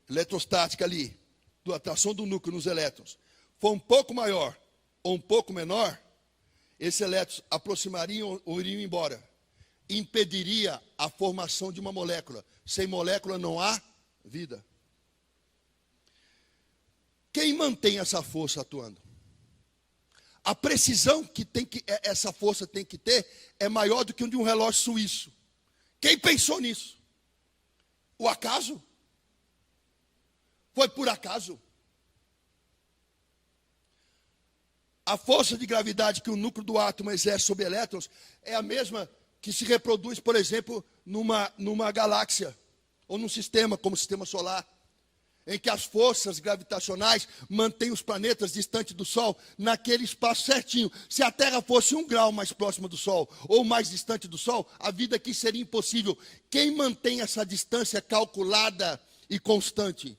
eletrostática ali, da atração do núcleo nos elétrons, for um pouco maior ou um pouco menor, esses elétrons aproximariam ou iriam embora. Impediria a formação de uma molécula. Sem molécula não há vida. Quem mantém essa força atuando? A precisão que essa força tem que ter é maior do que o de um relógio suíço. Quem pensou nisso? O acaso? Foi por acaso? A força de gravidade que o núcleo do átomo exerce sobre elétrons é a mesma que se reproduz, por exemplo, numa galáxia, ou num sistema, como o sistema solar, em que as forças gravitacionais mantêm os planetas distantes do Sol naquele espaço certinho. Se a Terra fosse 1 grau mais próxima do Sol, ou mais distante do Sol, a vida aqui seria impossível. Quem mantém essa distância calculada e constante?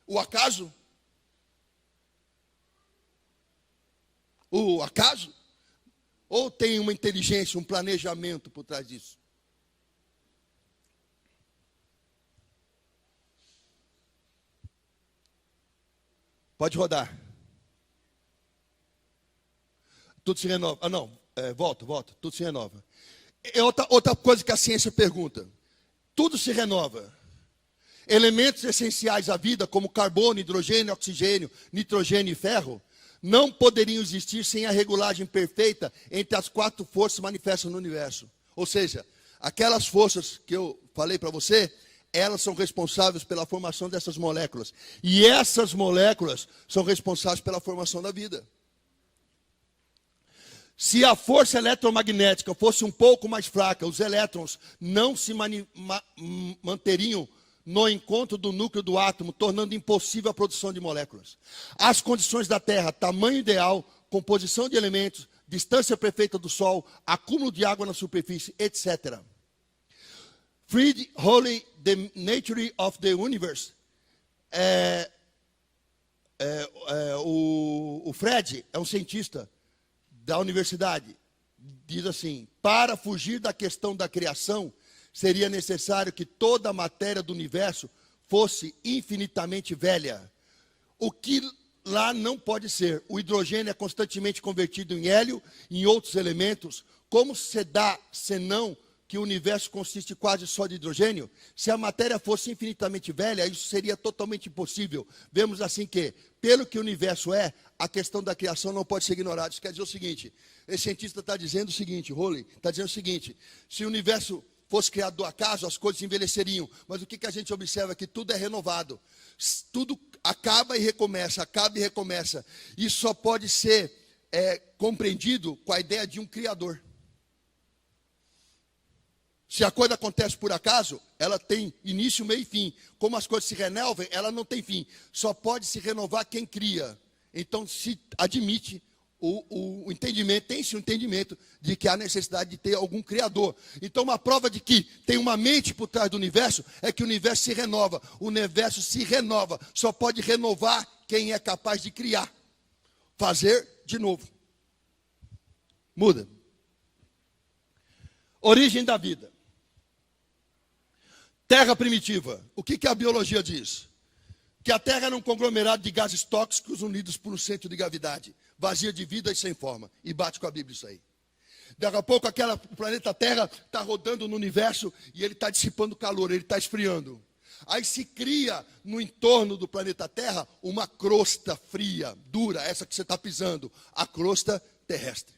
O acaso? O acaso? Ou tem uma inteligência, um planejamento por trás disso? Pode rodar. Tudo se renova. Ah, não. Volta. Tudo se renova. É outra coisa que a ciência pergunta. Tudo se renova. Elementos essenciais à vida, como carbono, hidrogênio, oxigênio, nitrogênio e ferro, não poderiam existir sem a regulagem perfeita entre as 4 forças manifestas no universo. Ou seja, aquelas forças que eu falei para você, elas são responsáveis pela formação dessas moléculas. E essas moléculas são responsáveis pela formação da vida. Se a força eletromagnética fosse um pouco mais fraca, os elétrons não se manteriam no encontro do núcleo do átomo, tornando impossível a produção de moléculas. As condições da Terra, tamanho ideal, composição de elementos, distância perfeita do Sol, acúmulo de água na superfície, etc. Fred Hoyle, The Nature of the Universe. O Fred é um cientista da universidade. Diz assim: para fugir da questão da criação, seria necessário que toda a matéria do universo fosse infinitamente velha. O que lá não pode ser. O hidrogênio é constantemente convertido em hélio e em outros elementos. Como se dá, senão que o universo consiste quase só de hidrogênio? Se a matéria fosse infinitamente velha, isso seria totalmente impossível. Vemos assim que, pelo que o universo é, a questão da criação não pode ser ignorada. Isso quer dizer o seguinte: esse cientista está dizendo o seguinte, Hoyle, está dizendo o seguinte: se o universo fosse criado do acaso, as coisas envelheceriam. Mas o que a gente observa? Que tudo é renovado. Tudo acaba e recomeça, acaba e recomeça. Isso só pode ser compreendido com a ideia de um Criador. Se a coisa acontece por acaso, ela tem início, meio e fim. Como as coisas se renovam, ela não tem fim. Só pode se renovar quem cria. Então se admite o entendimento, tem-se o entendimento de que há necessidade de ter algum criador. Então uma prova de que tem uma mente por trás do universo é que o universo se renova. O universo se renova. Só pode renovar quem é capaz de criar. Fazer de novo. Muda. Origem da vida. Terra primitiva. O que a biologia diz? Que a Terra era um conglomerado de gases tóxicos unidos por um centro de gravidade, vazia de vida e sem forma. E bate com a Bíblia isso aí. Daqui a pouco o planeta Terra está rodando no universo e ele está dissipando calor, ele está esfriando. Aí se cria no entorno do planeta Terra uma crosta fria, dura, essa que você está pisando, a crosta terrestre.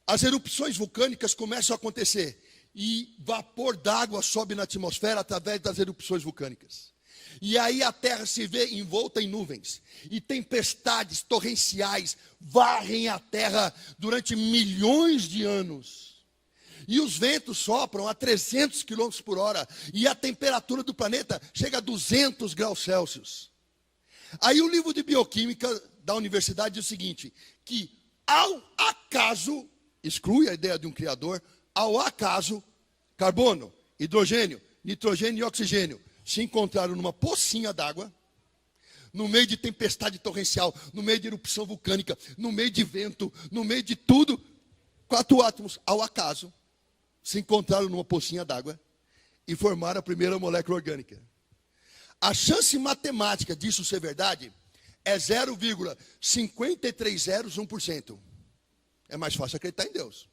As erupções vulcânicas começam a acontecer e vapor d'água sobe na atmosfera através das erupções vulcânicas. E aí a Terra se vê envolta em nuvens. E tempestades torrenciais varrem a Terra durante milhões de anos. E os ventos sopram a 300 km por hora. E a temperatura do planeta chega a 200 graus Celsius. Aí o livro de bioquímica da universidade diz o seguinte: que ao acaso, exclui a ideia de um criador, ao acaso, carbono, hidrogênio, nitrogênio e oxigênio se encontraram numa pocinha d'água, no meio de tempestade torrencial, no meio de erupção vulcânica, no meio de vento, no meio de tudo. 4 átomos, ao acaso, se encontraram numa pocinha d'água e formaram a primeira molécula orgânica. A chance matemática disso ser verdade é 0,5301%. É mais fácil acreditar em Deus.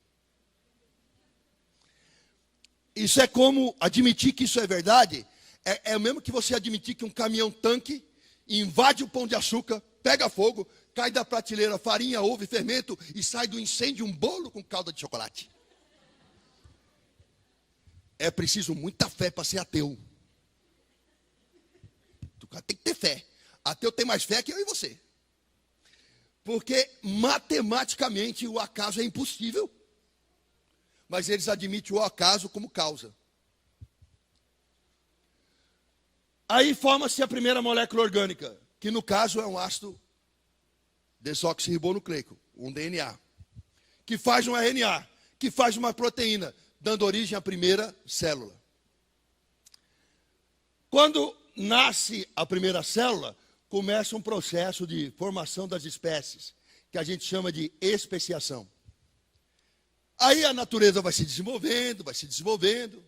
Isso é como admitir que isso é verdade. É o mesmo que você admitir que um caminhão-tanque invade o Pão de Açúcar, pega fogo, cai da prateleira farinha, ovo e fermento e sai do incêndio um bolo com calda de chocolate. É preciso muita fé para ser ateu. O cara tem que ter fé. Ateu tem mais fé que eu e você. Porque matematicamente o acaso é impossível. Mas eles admitem o acaso como causa. Aí forma-se a primeira molécula orgânica, que no caso é um ácido desoxirribonucleico, um DNA, que faz um RNA, que faz uma proteína, dando origem à primeira célula. Quando nasce a primeira célula, começa um processo de formação das espécies, que a gente chama de especiação. Aí a natureza vai se desenvolvendo, vai se desenvolvendo.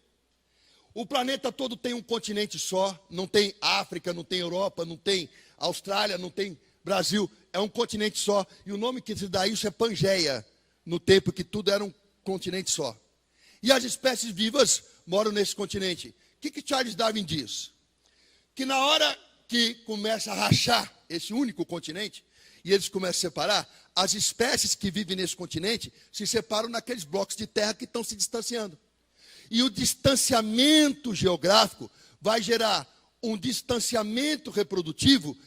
O planeta todo tem um continente só, não tem África, não tem Europa, não tem Austrália, não tem Brasil, é um continente só. E o nome que se dá a isso é Pangeia, no tempo que tudo era um continente só. E as espécies vivas moram nesse continente. O que Charles Darwin diz? Que na hora que começa a rachar esse único continente, e eles começam a separar, as espécies que vivem nesse continente se separam naqueles blocos de terra que estão se distanciando. E o distanciamento geográfico vai gerar um distanciamento reprodutivo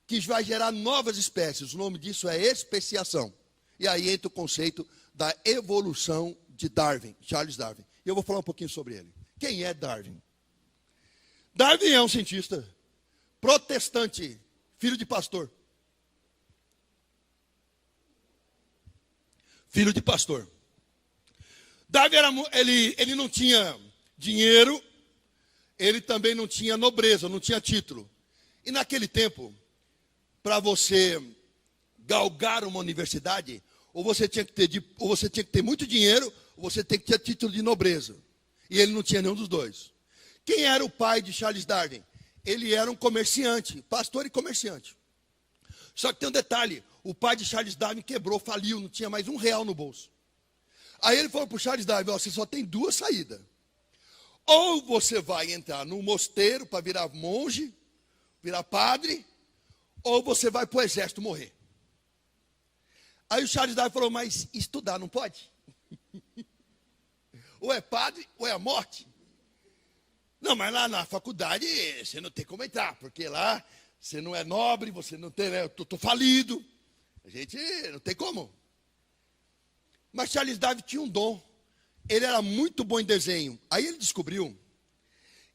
que vai gerar novas espécies. O nome disso é especiação. E aí entra o conceito da evolução de Darwin, Charles Darwin. E eu vou falar um pouquinho sobre ele. Quem é Darwin? Darwin é um cientista protestante, filho de pastor. Filho de pastor. Darwin ele não tinha dinheiro, ele também não tinha nobreza, não tinha título. E naquele tempo, para você galgar uma universidade, ou você tinha que ter muito dinheiro, ou você tem que ter título de nobreza. E ele não tinha nenhum dos dois. Quem era o pai de Charles Darwin? Ele era um comerciante, pastor e comerciante. Só que tem um detalhe, o pai de Charles Darwin quebrou, faliu, não tinha mais R$1 no bolso. Aí ele falou para o Charles Darwin, você só tem duas saídas. Ou você vai entrar num mosteiro para virar monge, virar padre, ou você vai para o exército morrer. Aí o Charles Darwin falou, mas estudar não pode? Ou é padre, ou é a morte. Não, mas lá na faculdade você não tem como entrar, porque lá você não é nobre, você não tem, eu estou falido. A gente não tem como. Mas Charles Darwin tinha um dom. Ele era muito bom em desenho. Aí ele descobriu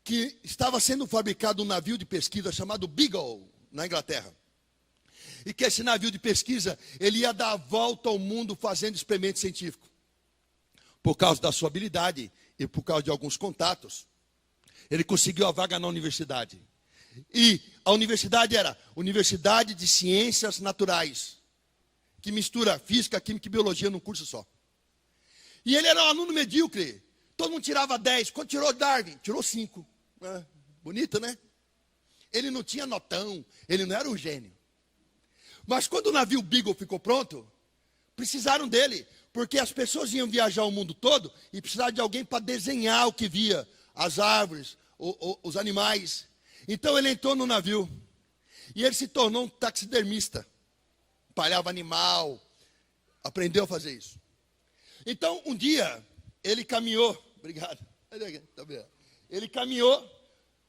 que estava sendo fabricado um navio de pesquisa chamado Beagle, na Inglaterra. E que esse navio de pesquisa, ele ia dar a volta ao mundo fazendo experimento científico. Por causa da sua habilidade e por causa de alguns contatos, ele conseguiu a vaga na universidade. E a universidade era Universidade de Ciências Naturais, que mistura física, química e biologia num curso só. E ele era um aluno medíocre. Todo mundo tirava 10. Quando tirou Darwin? Tirou 5. Bonito, né? Ele não tinha notão, ele não era um gênio. Mas quando o navio Beagle ficou pronto, precisaram dele, porque as pessoas iam viajar o mundo todo e precisavam de alguém para desenhar o que via, as árvores, os animais. Então ele entrou no navio e ele se tornou um taxidermista. Palhava animal, aprendeu a fazer isso. Então, um dia, ele caminhou, obrigado, ele caminhou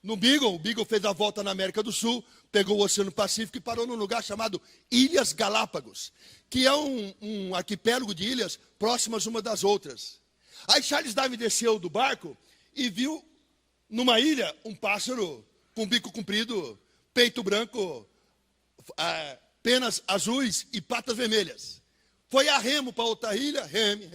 no Beagle, o Beagle fez a volta na América do Sul, pegou o Oceano Pacífico e parou num lugar chamado Ilhas Galápagos, que é um arquipélago de ilhas próximas umas das outras. Aí Charles Darwin desceu do barco e viu numa ilha um pássaro com bico comprido, peito branco, penas azuis e patas vermelhas. Foi a remo para outra ilha, reme.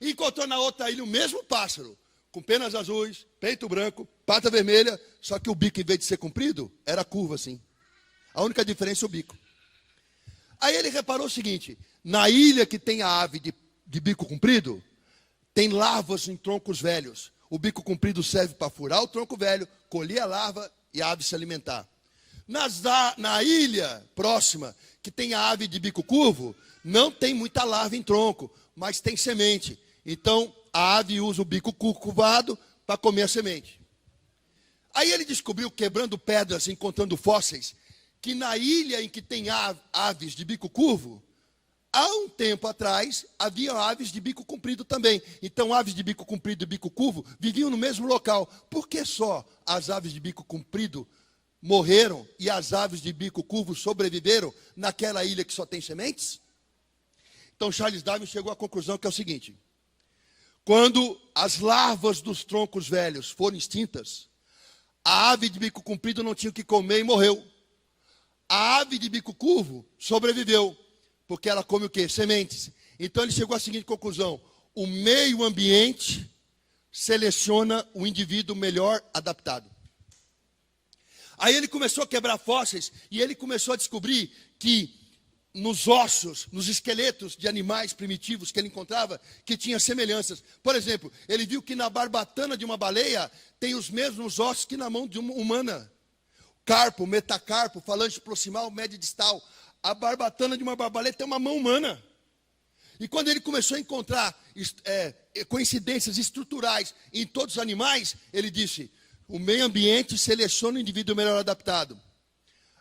E encontrou na outra ilha o mesmo pássaro, com penas azuis, peito branco, pata vermelha, só que o bico, em vez de ser comprido, era curvo assim. A única diferença é o bico. Aí ele reparou o seguinte, na ilha que tem a ave de bico comprido, tem larvas em troncos velhos. O bico comprido serve para furar o tronco velho, colher a larva e a ave se alimentar. Na ilha próxima, que tem a ave de bico curvo, não tem muita larva em tronco, mas tem semente. Então, a ave usa o bico curvado para comer a semente. Aí ele descobriu, quebrando pedras, encontrando fósseis, que na ilha em que tem aves de bico curvo, há um tempo atrás, havia aves de bico comprido também. Então, aves de bico comprido e bico curvo viviam no mesmo local. Por que só as aves de bico comprido morreram e as aves de bico curvo sobreviveram naquela ilha que só tem sementes? Então Charles Darwin chegou à conclusão que é o seguinte: quando as larvas dos troncos velhos foram extintas, a ave de bico comprido não tinha o que comer e morreu. A ave de bico curvo sobreviveu, porque ela come o quê? Sementes. Então ele chegou à seguinte conclusão: o meio ambiente seleciona o indivíduo melhor adaptado. Aí ele começou a quebrar fósseis e ele começou a descobrir que nos ossos, nos esqueletos de animais primitivos que ele encontrava, que tinha semelhanças. Por exemplo, ele viu que na barbatana de uma baleia tem os mesmos ossos que na mão de uma humana. Carpo, metacarpo, falange proximal, média distal. A barbatana de uma baleia tem uma mão humana. E quando ele começou a encontrar coincidências estruturais em todos os animais, ele disse, o meio ambiente seleciona o indivíduo melhor adaptado.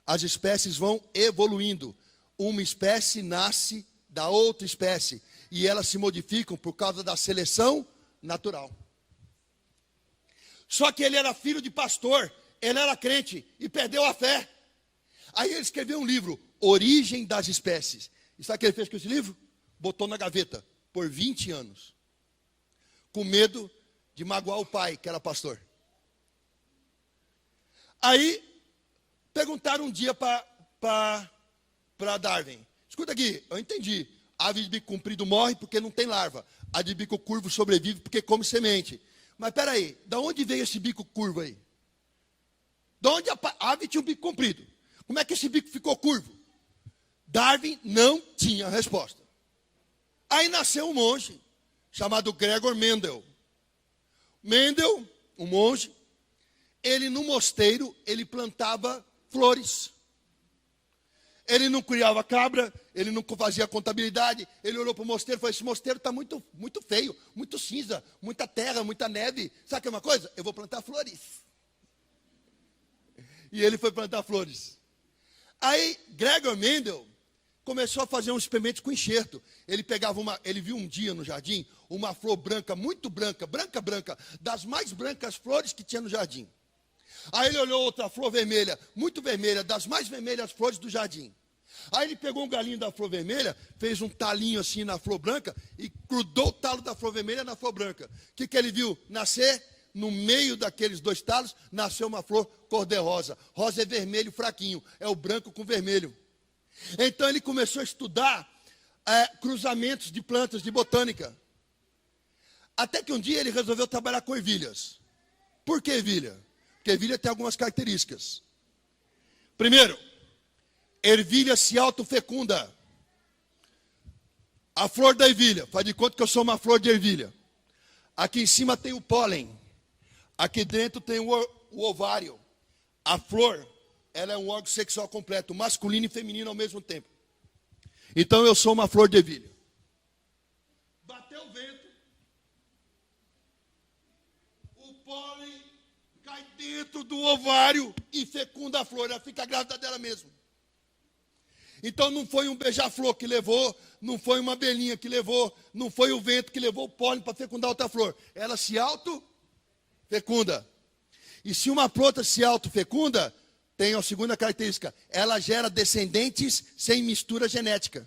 As espécies vão evoluindo. Uma espécie nasce da outra espécie. E elas se modificam por causa da seleção natural. Só que ele era filho de pastor, ele era crente e perdeu a fé. Aí ele escreveu um livro, Origem das Espécies. E sabe o que ele fez com esse livro? Botou na gaveta por 20 anos. Com medo de magoar o pai, que era pastor. Aí, perguntaram um dia para Darwin. Escuta aqui, eu entendi. A ave de bico comprido morre porque não tem larva. A de bico curvo sobrevive porque come semente. Mas peraí, da onde veio esse bico curvo aí? Da onde a ave tinha um bico comprido? Como é que esse bico ficou curvo? Darwin não tinha resposta. Aí nasceu um monge, chamado Gregor Mendel. Mendel, um monge, ele no mosteiro, ele plantava flores. Ele não criava cabra, ele não fazia contabilidade. Ele olhou para o mosteiro e falou, esse mosteiro está muito, muito feio, muito cinza, muita terra, muita neve. Sabe que é uma coisa? Eu vou plantar flores. E ele foi plantar flores. Aí, Gregor Mendel começou a fazer um experimento com enxerto. Ele viu um dia no jardim uma flor branca, muito branca, branca, das mais brancas flores que tinha no jardim. Aí ele olhou outra flor vermelha, muito vermelha, das mais vermelhas flores do jardim. Aí ele pegou um galinho da flor vermelha, fez um talinho assim na flor branca e grudou o talo da flor vermelha na flor branca. O que ele viu nascer? No meio daqueles dois talos, nasceu uma flor cor-de-rosa. Rosa é vermelho fraquinho, é o branco com vermelho. Então ele começou a estudar cruzamentos de plantas de botânica. Até que um dia ele resolveu trabalhar com ervilhas. Por que ervilha? Porque ervilha tem algumas características. Primeiro, ervilha se autofecunda. A flor da ervilha, faz de conta que eu sou uma flor de ervilha. Aqui em cima tem o pólen. Aqui dentro tem o ovário. A flor, ela é um órgão sexual completo, masculino e feminino ao mesmo tempo. Então eu sou uma flor de ervilha. Bateu o vento, o pólen cai dentro do ovário e fecunda a flor, ela fica grávida dela mesma. Então não foi um beija-flor que levou, não foi uma abelhinha que levou, não foi o vento que levou o pólen para fecundar outra flor. Ela se auto-fecunda. E se uma planta se auto-fecunda, tem a segunda característica, ela gera descendentes sem mistura genética.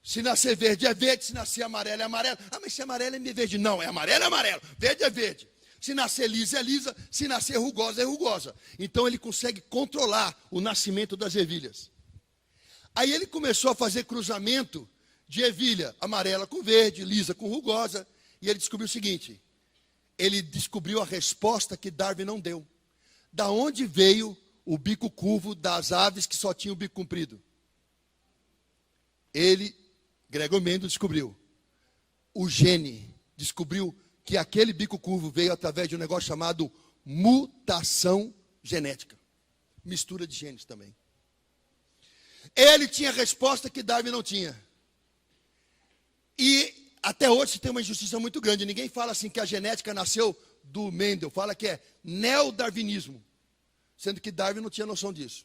Se nascer verde é verde, se nascer amarelo é amarelo. Ah, mas se amarelo é verde. Não, é amarelo, verde é verde. Se nascer lisa é lisa, se nascer rugosa é rugosa. Então ele consegue controlar o nascimento das ervilhas. Aí ele começou a fazer cruzamento de ervilha amarela com verde, lisa com rugosa, e ele descobriu o seguinte, ele descobriu a resposta que Darwin não deu. Da onde veio o bico curvo das aves que só tinham o bico comprido? Gregor Mendel descobriu. O gene descobriu que aquele bico curvo veio através de um negócio chamado mutação genética. Mistura de genes também. Ele tinha resposta que Darwin não tinha. E até hoje se tem uma injustiça muito grande. Ninguém fala assim que a genética nasceu do Mendel. Fala que é neodarwinismo. Sendo que Darwin não tinha noção disso.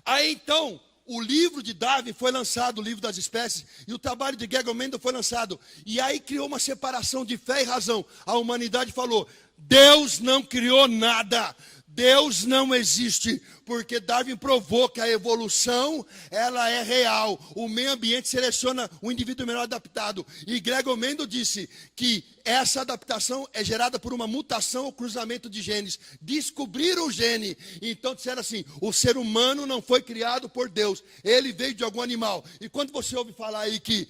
Aí então, o livro de Darwin foi lançado, o livro das espécies, e o trabalho de Gregor Mendel foi lançado. E aí criou uma separação de fé e razão. A humanidade falou, Deus não criou nada. Deus não existe, porque Darwin provou que a evolução, ela é real. O meio ambiente seleciona o indivíduo melhor adaptado. E Gregor Mendel disse que essa adaptação é gerada por uma mutação ou cruzamento de genes. Descobriram o gene. Então disseram assim, o ser humano não foi criado por Deus. Ele veio de algum animal. E quando você ouve falar aí que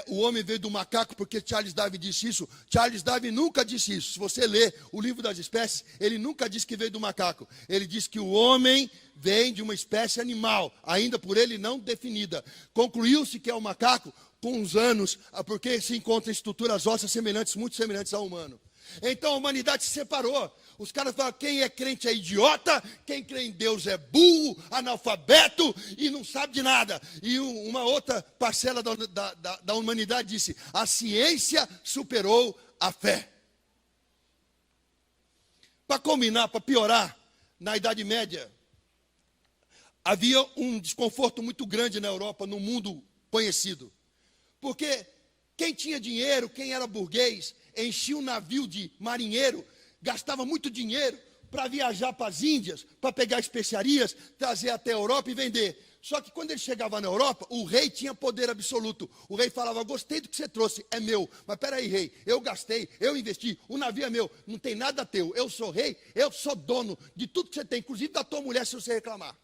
o homem veio do macaco porque Charles Darwin disse isso, Charles Darwin nunca disse isso. Se você ler o livro das espécies, ele nunca disse que veio do macaco. macaco. Ele diz que o homem vem de uma espécie animal, ainda por ele não definida. Concluiu-se que é o macaco com os anos, porque se encontra em estruturas ósseas semelhantes, muito semelhantes ao humano. Então a humanidade se separou. Os caras falam, quem é crente é idiota, quem crê em Deus é burro, analfabeto e não sabe de nada. E uma outra parcela da humanidade disse, a ciência superou a fé. Para combinar, para piorar, na Idade Média, havia um desconforto muito grande na Europa, no mundo conhecido. Porque quem tinha dinheiro, quem era burguês, enchia um navio de marinheiro, gastava muito dinheiro para viajar para as Índias, para pegar especiarias, trazer até a Europa e vender. Só que quando ele chegava na Europa, o rei tinha poder absoluto. O rei falava, gostei do que você trouxe, é meu. Mas peraí, rei, eu gastei, eu investi, o navio é meu, não tem nada teu. Eu sou rei, eu sou dono de tudo que você tem, inclusive da tua mulher, se você reclamar.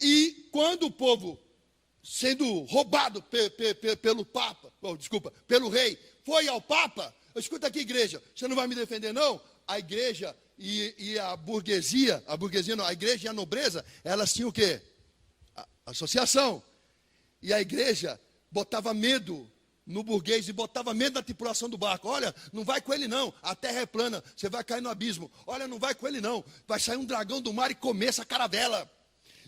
E quando o povo, sendo roubado pelo Papa, pelo rei, foi ao Papa, escuta aqui, igreja, você não vai me defender, não? A igreja e a burguesia não, a igreja e a nobreza, elas tinham o quê? Associação. E a igreja botava medo no burguês e botava medo na tripulação do barco. Olha, não vai com ele não, a terra é plana, você vai cair no abismo. Olha, não vai com ele não, vai sair um dragão do mar e comer essa caravela.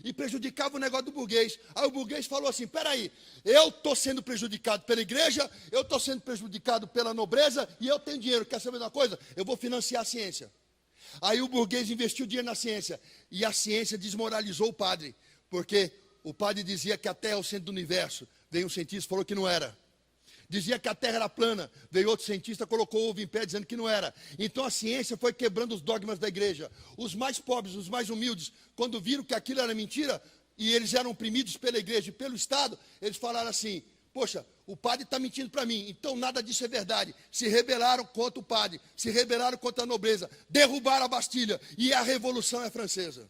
E prejudicava o negócio do burguês. Aí o burguês falou assim, peraí, eu estou sendo prejudicado pela igreja, eu estou sendo prejudicado pela nobreza e eu tenho dinheiro, quer saber de uma coisa? Eu vou financiar a ciência. Aí o burguês investiu dinheiro na ciência, e a ciência desmoralizou o padre, porque o padre dizia que a Terra é o centro do universo, veio um cientista e falou que não era. Dizia que a Terra era plana, veio outro cientista, colocou o ovo em pé dizendo que não era. Então a ciência foi quebrando os dogmas da igreja. Os mais pobres, os mais humildes, quando viram que aquilo era mentira, e eles eram oprimidos pela igreja e pelo Estado, eles falaram assim, poxa, o padre está mentindo para mim, então nada disso é verdade. Se rebelaram contra o padre, se rebelaram contra a nobreza, derrubaram a Bastilha, e a Revolução é francesa.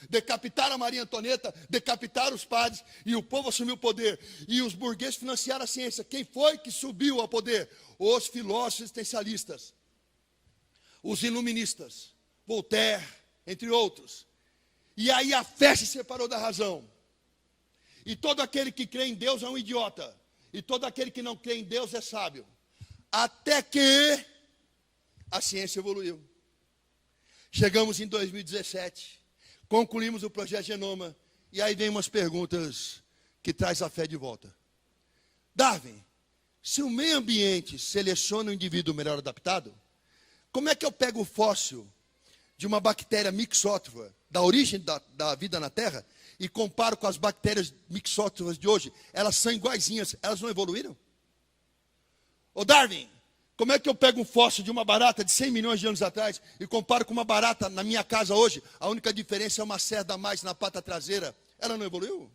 Decapitaram a Maria Antonieta, decapitaram os padres, e o povo assumiu o poder. E os burgueses financiaram a ciência. Quem foi que subiu ao poder? Os filósofos existencialistas, os iluministas, Voltaire, entre outros. E aí a fé se separou da razão. E todo aquele que crê em Deus é um idiota. E todo aquele que não crê em Deus é sábio. Até que a ciência evoluiu. Chegamos em 2017. Concluímos o projeto Genoma, e aí vem umas perguntas que traz a fé de volta. Darwin, se o meio ambiente seleciona um indivíduo melhor adaptado, como é que eu pego o fóssil de uma bactéria mixótrofa, da origem da vida na Terra, e comparo com as bactérias mixótrofas de hoje? Elas são iguaizinhas, elas não evoluíram? Ô Darwin, como é que eu pego um fóssil de uma barata de 100 milhões de anos atrás e comparo com uma barata na minha casa hoje? A única diferença é uma cerda a mais na pata traseira. Ela não evoluiu?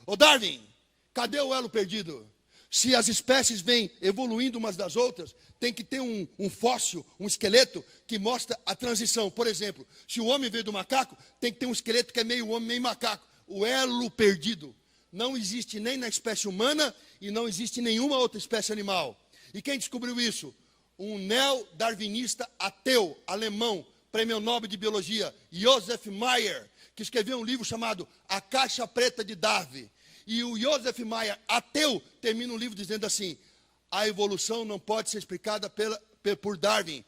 Ô Darwin, cadê o elo perdido? Se as espécies vêm evoluindo umas das outras, tem que ter um fóssil, um esqueleto que mostra a transição. Por exemplo, se o homem veio do macaco, tem que ter um esqueleto que é meio homem, meio macaco. O elo perdido não existe nem na espécie humana e não existe em nenhuma outra espécie animal. E quem descobriu isso? Um neo-darwinista ateu, alemão, prêmio Nobel de Biologia, Joseph Meyer, que escreveu um livro chamado A Caixa Preta de Darwin. E o Joseph Meyer, ateu, termina o livro dizendo assim, a evolução não pode ser explicada por Darwin.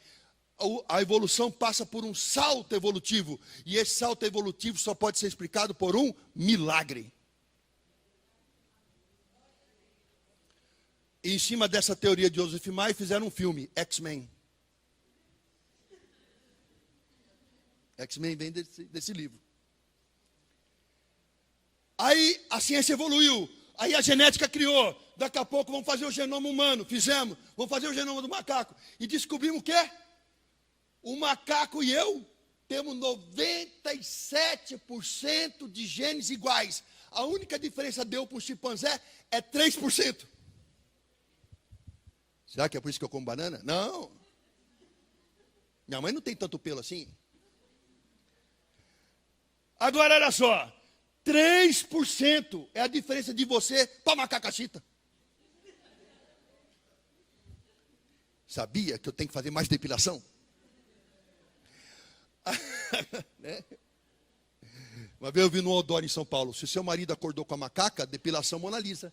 A evolução passa por um salto evolutivo, e esse salto evolutivo só pode ser explicado por um milagre. E em cima dessa teoria de Joseph Meyer, fizeram um filme, X-Men. X-Men vem desse livro. Aí a ciência evoluiu, aí a genética criou. Daqui a pouco vamos fazer o genoma humano, fizemos. Vamos fazer o genoma do macaco. E descobrimos o quê? O macaco e eu temos 97% de genes iguais. A única diferença de eu para um chimpanzé é 3%. Será que é por isso que eu como banana? Não. Minha mãe não tem tanto pelo assim. Agora, olha só. 3% é a diferença de você para macacachita. Sabia que eu tenho que fazer mais depilação? Né? Uma vez eu vi no outdoor em São Paulo: se seu marido acordou com a macaca, depilação Mona Lisa.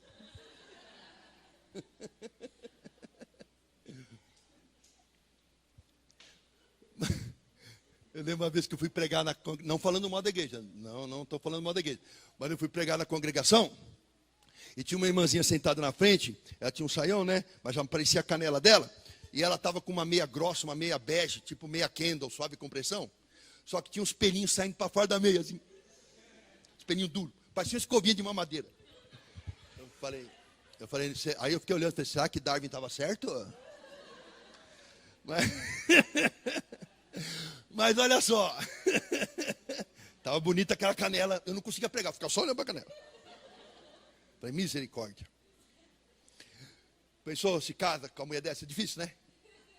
Eu lembro uma vez que eu fui pregar não falando mal da igreja, não estou falando mal da igreja, mas eu fui pregar na congregação, e tinha uma irmãzinha sentada na frente, ela tinha um saião, né, mas já me parecia a canela dela, e ela estava com uma meia grossa, uma meia bege, tipo meia Kendall, suave compressão, só que tinha uns pelinhos saindo para fora da meia, assim, uns pelinhos duros, parecia uma escovinha de mamadeira. Eu falei, aí eu fiquei olhando, falei, será que Darwin estava certo? Mas olha só, estava bonita aquela canela, eu não conseguia pregar, ficava só olhando para a canela. Falei, misericórdia. Pensou, se casa com a mulher dessa, é difícil, né?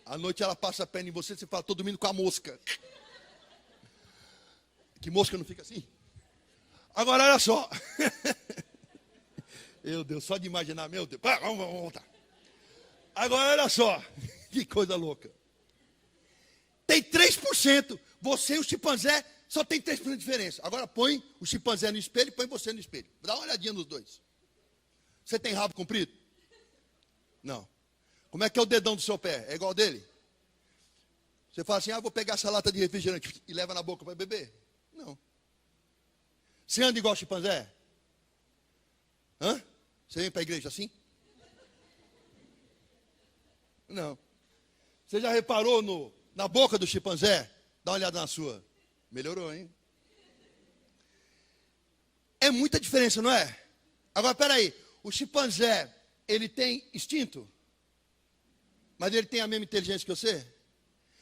À noite ela passa a perna em você, você fala, estou dormindo com a mosca. Que mosca não fica assim? Agora olha só. Meu Deus, só de imaginar, meu Deus. Vamos voltar. Agora olha só, que coisa louca. Tem 3%. Você e o chimpanzé só tem 3% de diferença. Agora põe o chimpanzé no espelho e põe você no espelho. Dá uma olhadinha nos dois. Você tem rabo comprido? Não. Como é que é o dedão do seu pé? É igual ao dele? Você fala assim, vou pegar essa lata de refrigerante e leva na boca para beber? Não. Você anda igual ao chimpanzé? Hã? Você vem para a igreja assim? Não. Você já reparou na boca do chimpanzé? Dá uma olhada na sua. Melhorou, hein? É muita diferença, não é? Agora, peraí. O chimpanzé, ele tem instinto? Mas ele tem a mesma inteligência que você?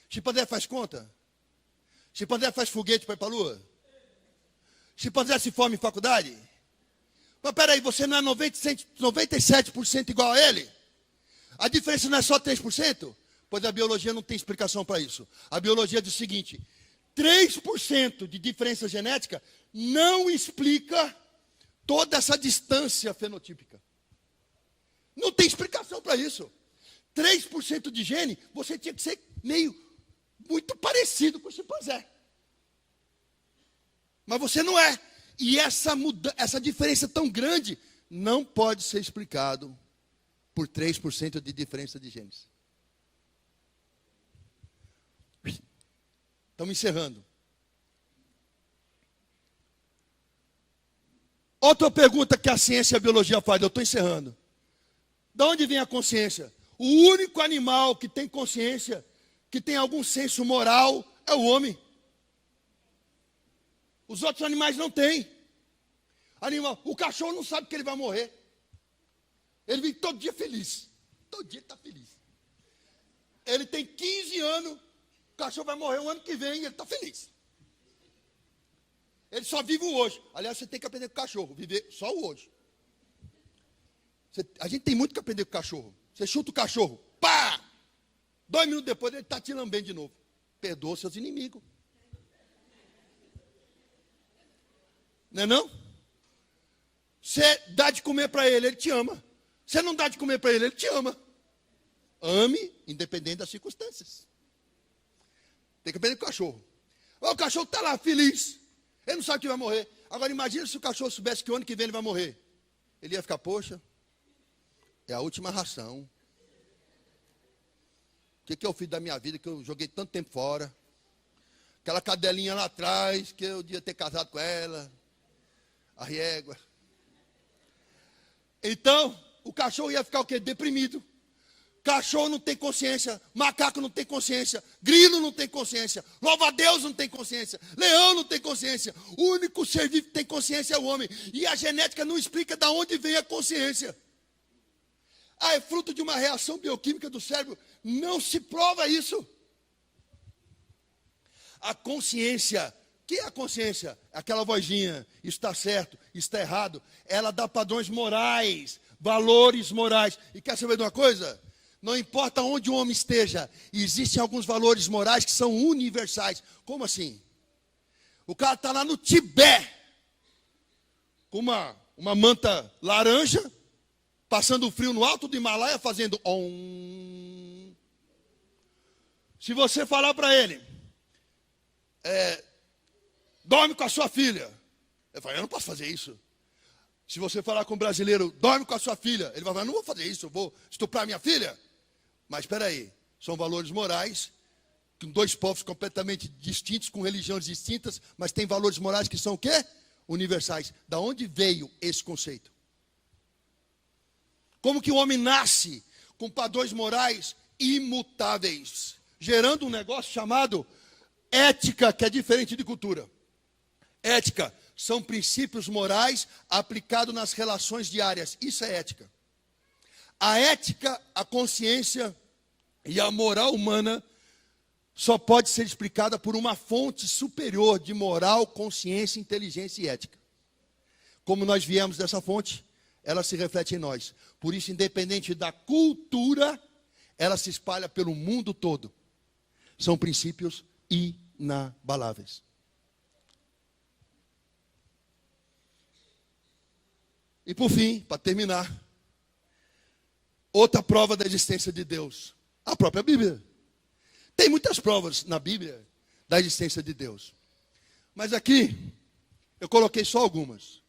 Chimpanzé faz conta? Chimpanzé faz foguete para ir para a lua? Chimpanzé se forma em faculdade? Mas peraí, você não é 97% igual a ele? A diferença não é só 3%? Pois a biologia não tem explicação para isso. A biologia diz o seguinte: 3% de diferença genética não explica toda essa distância fenotípica. Não tem explicação para isso. 3% de gene, você tinha que ser muito parecido com o chimpanzé. Mas você não é. E essa diferença tão grande não pode ser explicado por 3% de diferença de genes. Estamos encerrando. Outra pergunta que a ciência e a biologia fazem, eu estou encerrando. De onde vem a consciência? O único animal que tem consciência, que tem algum senso moral, é o homem. Os outros animais não têm. O cachorro não sabe que ele vai morrer. Ele vive todo dia feliz. Todo dia está feliz. Ele tem 15 anos, o cachorro vai morrer o ano que vem e ele está feliz. Ele só vive o hoje. Aliás, você tem que aprender com o cachorro, viver só o hoje. A gente tem muito que aprender com o cachorro. Você chuta o cachorro, pá! 2 minutos depois ele está te lambendo de novo. Perdoa seus inimigos. Não é não? Você dá de comer para ele, ele te ama. Você não dá de comer para ele, ele te ama. Ame, independente das circunstâncias. Tem que aprender com o cachorro. O cachorro está lá, feliz. Ele não sabe que vai morrer. Agora imagina se o cachorro soubesse que o ano que vem ele vai morrer. Ele ia ficar, poxa, é a última ração. O que eu fiz da minha vida, que eu joguei tanto tempo fora. Aquela cadelinha lá atrás, que eu devia ter casado com ela. A régua. Então, o cachorro ia ficar o quê? Deprimido. Cachorro não tem consciência, macaco não tem consciência, grilo não tem consciência, louva-a-Deus não tem consciência, leão não tem consciência. O único ser vivo que tem consciência é o homem. E a genética não explica de onde vem a consciência. É fruto de uma reação bioquímica do cérebro. Não se prova isso. A consciência, o que é a consciência? Aquela vozinha, isso está certo, isso está errado. Ela dá padrões morais, valores morais. E quer saber de uma coisa? Não importa onde o homem esteja, existem alguns valores morais que são universais. Como assim? O cara está lá no Tibete, com uma manta laranja, passando frio no alto do Himalaia, fazendo om. Se você falar para ele, dorme com a sua filha. Eu falei, eu não posso fazer isso. Se você falar com um brasileiro, dorme com a sua filha, ele vai falar, não vou fazer isso, eu vou estuprar minha filha. Mas espera aí, são valores morais, com dois povos completamente distintos, com religiões distintas, mas tem valores morais que são o quê? Universais. Da onde veio esse conceito? Como que o homem nasce com padrões morais imutáveis, gerando um negócio chamado ética, que é diferente de cultura. Ética são princípios morais aplicados nas relações diárias. Isso é ética. A ética, a consciência e a moral humana só pode ser explicada por uma fonte superior de moral, consciência, inteligência e ética. Como nós viemos dessa fonte, ela se reflete em nós. Por isso, independente da cultura, ela se espalha pelo mundo todo. São princípios inabaláveis. E por fim, para terminar, outra prova da existência de Deus, a própria Bíblia. Tem muitas provas na Bíblia da existência de Deus. Mas aqui, eu coloquei só algumas.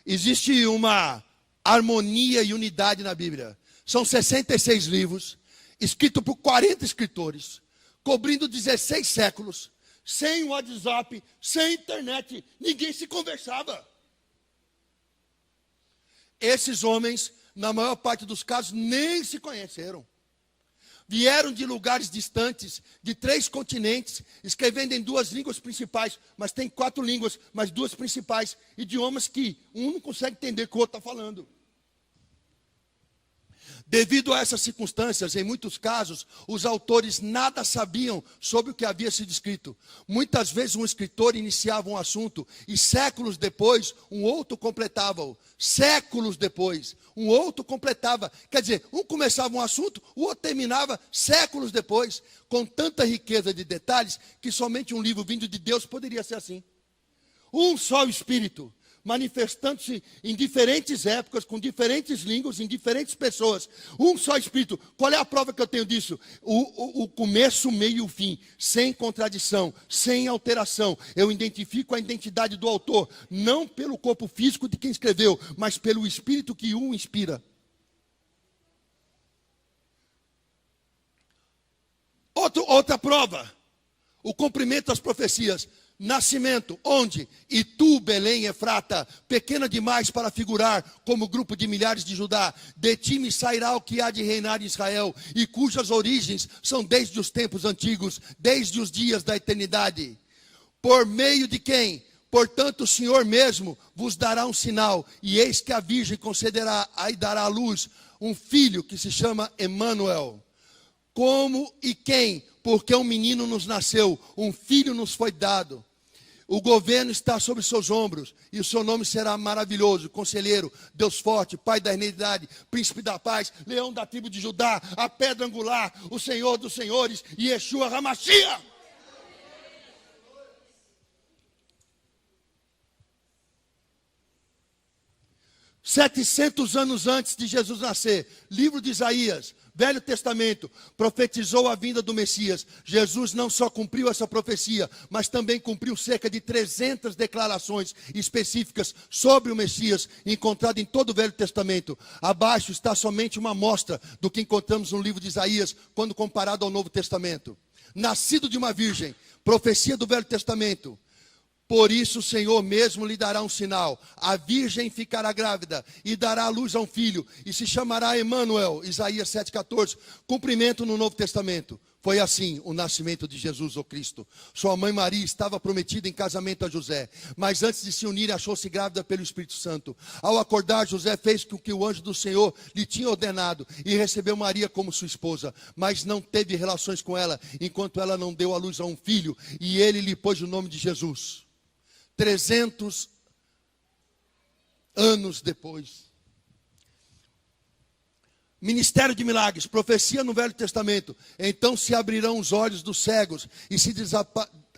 Existe uma harmonia e unidade na Bíblia. São 66 livros, escritos por 40 escritores, cobrindo 16 séculos, sem WhatsApp, sem internet, ninguém se conversava. Esses homens, na maior parte dos casos, nem se conheceram. Vieram de lugares distantes, de 3 continentes, escrevendo em 2 línguas principais, mas tem 4 línguas, mas 2 principais, idiomas que um não consegue entender o que o outro está falando. Devido a essas circunstâncias, em muitos casos, os autores nada sabiam sobre o que havia sido escrito. Muitas vezes um escritor iniciava um assunto e séculos depois um outro completava-o. Séculos depois, um outro completava. Quer dizer, um começava um assunto, o outro terminava séculos depois, com tanta riqueza de detalhes que somente um livro vindo de Deus poderia ser assim. Um só Espírito, manifestando-se em diferentes épocas, com diferentes línguas, em diferentes pessoas. Um só Espírito. Qual é a prova que eu tenho disso? O começo, o meio e o fim. Sem contradição, sem alteração. Eu identifico a identidade do autor, não pelo corpo físico de quem escreveu, mas pelo Espírito que o inspira. Outra prova. O cumprimento das profecias. Nascimento, onde? E tu, Belém, Efrata, pequena demais para figurar como grupo de milhares de Judá, de ti me sairá o que há de reinar em Israel, e cujas origens são desde os tempos antigos, desde os dias da eternidade. Por meio de quem? Portanto, o Senhor mesmo vos dará um sinal, e eis que a Virgem concederá e dará à luz um filho que se chama Emanuel. Como e quem? Porque um menino nos nasceu, um filho nos foi dado. O governo está sobre seus ombros, e o seu nome será maravilhoso, conselheiro, Deus forte, Pai da eternidade, príncipe da paz, leão da tribo de Judá, a pedra angular, o Senhor dos senhores, Yeshua HaMashiach. ...700 anos antes de Jesus nascer, livro de Isaías, Velho Testamento, profetizou a vinda do Messias. Jesus não só cumpriu essa profecia, mas também cumpriu cerca de 300 declarações específicas sobre o Messias, encontrado em todo o Velho Testamento. Abaixo está somente uma amostra do que encontramos no livro de Isaías, quando comparado ao Novo Testamento. Nascido de uma virgem, profecia do Velho Testamento. Por isso o Senhor mesmo lhe dará um sinal. A virgem ficará grávida e dará à luz a um filho. E se chamará Emanuel, Isaías 7,14. Cumprimento no Novo Testamento. Foi assim o nascimento de Jesus, o Cristo. Sua mãe Maria estava prometida em casamento a José. Mas antes de se unir, achou-se grávida pelo Espírito Santo. Ao acordar, José fez o que o anjo do Senhor lhe tinha ordenado. E recebeu Maria como sua esposa. Mas não teve relações com ela, enquanto ela não deu à luz a um filho. E ele lhe pôs o nome de Jesus. 300 anos depois. Ministério de milagres, profecia no Velho Testamento. Então se abrirão os olhos dos cegos e se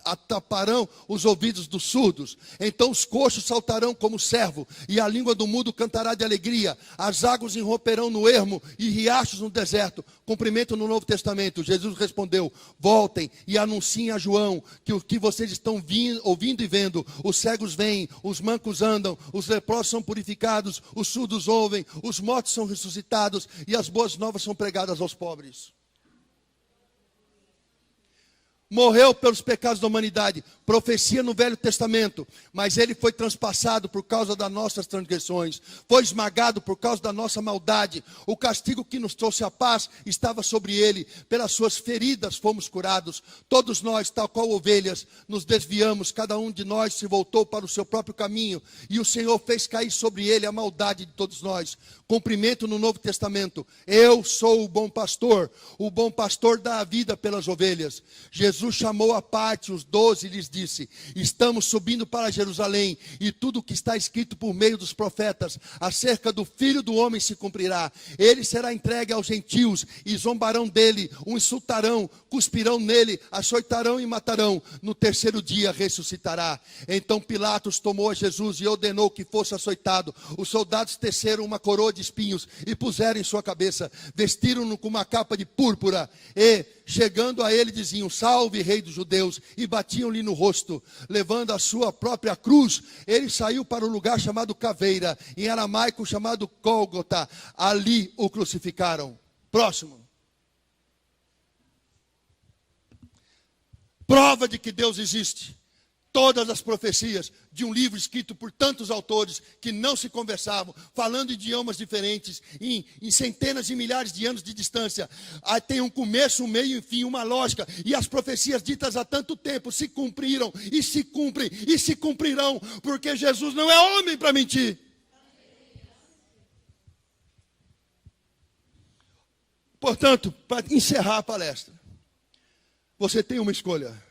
ataparão os ouvidos dos surdos. Então os coxos saltarão como servo, e a língua do mudo cantará de alegria. As águas irromperão no ermo e riachos no deserto. Cumprimento no Novo Testamento. Jesus respondeu: voltem e anunciem a João que o que vocês estão ouvindo e vendo: os cegos veem, os mancos andam, os leprosos são purificados, os surdos ouvem, os mortos são ressuscitados e as boas novas são pregadas aos pobres. Morreu pelos pecados da humanidade, profecia no Velho Testamento, mas ele foi transpassado por causa das nossas transgressões, foi esmagado por causa da nossa maldade. O castigo que nos trouxe a paz estava sobre ele, pelas suas feridas fomos curados. Todos nós, tal qual ovelhas, nos desviamos, cada um de nós se voltou para o seu próprio caminho, e o Senhor fez cair sobre ele a maldade de todos nós. Cumprimento no Novo Testamento: eu sou o bom pastor dá a vida pelas ovelhas. Jesus chamou à parte os 12 e lhes disse: estamos subindo para Jerusalém, e tudo o que está escrito por meio dos profetas acerca do Filho do Homem se cumprirá. Ele será entregue aos gentios, e zombarão dele, o insultarão, cuspirão nele, açoitarão e matarão. No terceiro dia ressuscitará. Então Pilatos tomou a Jesus e ordenou que fosse açoitado. Os soldados teceram uma coroa de espinhos e puseram em sua cabeça, vestiram-no com uma capa de púrpura, e chegando a ele diziam: salve, rei dos judeus, e batiam-lhe no rosto. Levando a sua própria cruz, ele saiu para o lugar chamado Caveira, em aramaico chamado Gólgota. Ali o crucificaram. Próximo. Prova de que Deus existe. Todas as profecias de um livro escrito por tantos autores que não se conversavam, falando idiomas diferentes, em centenas de milhares de anos de distância. Tem um começo, um meio, enfim, uma lógica. E as profecias ditas há tanto tempo se cumpriram, e se cumprem, e se cumprirão, porque Jesus não é homem para mentir. Portanto, para encerrar a palestra, você tem uma escolha.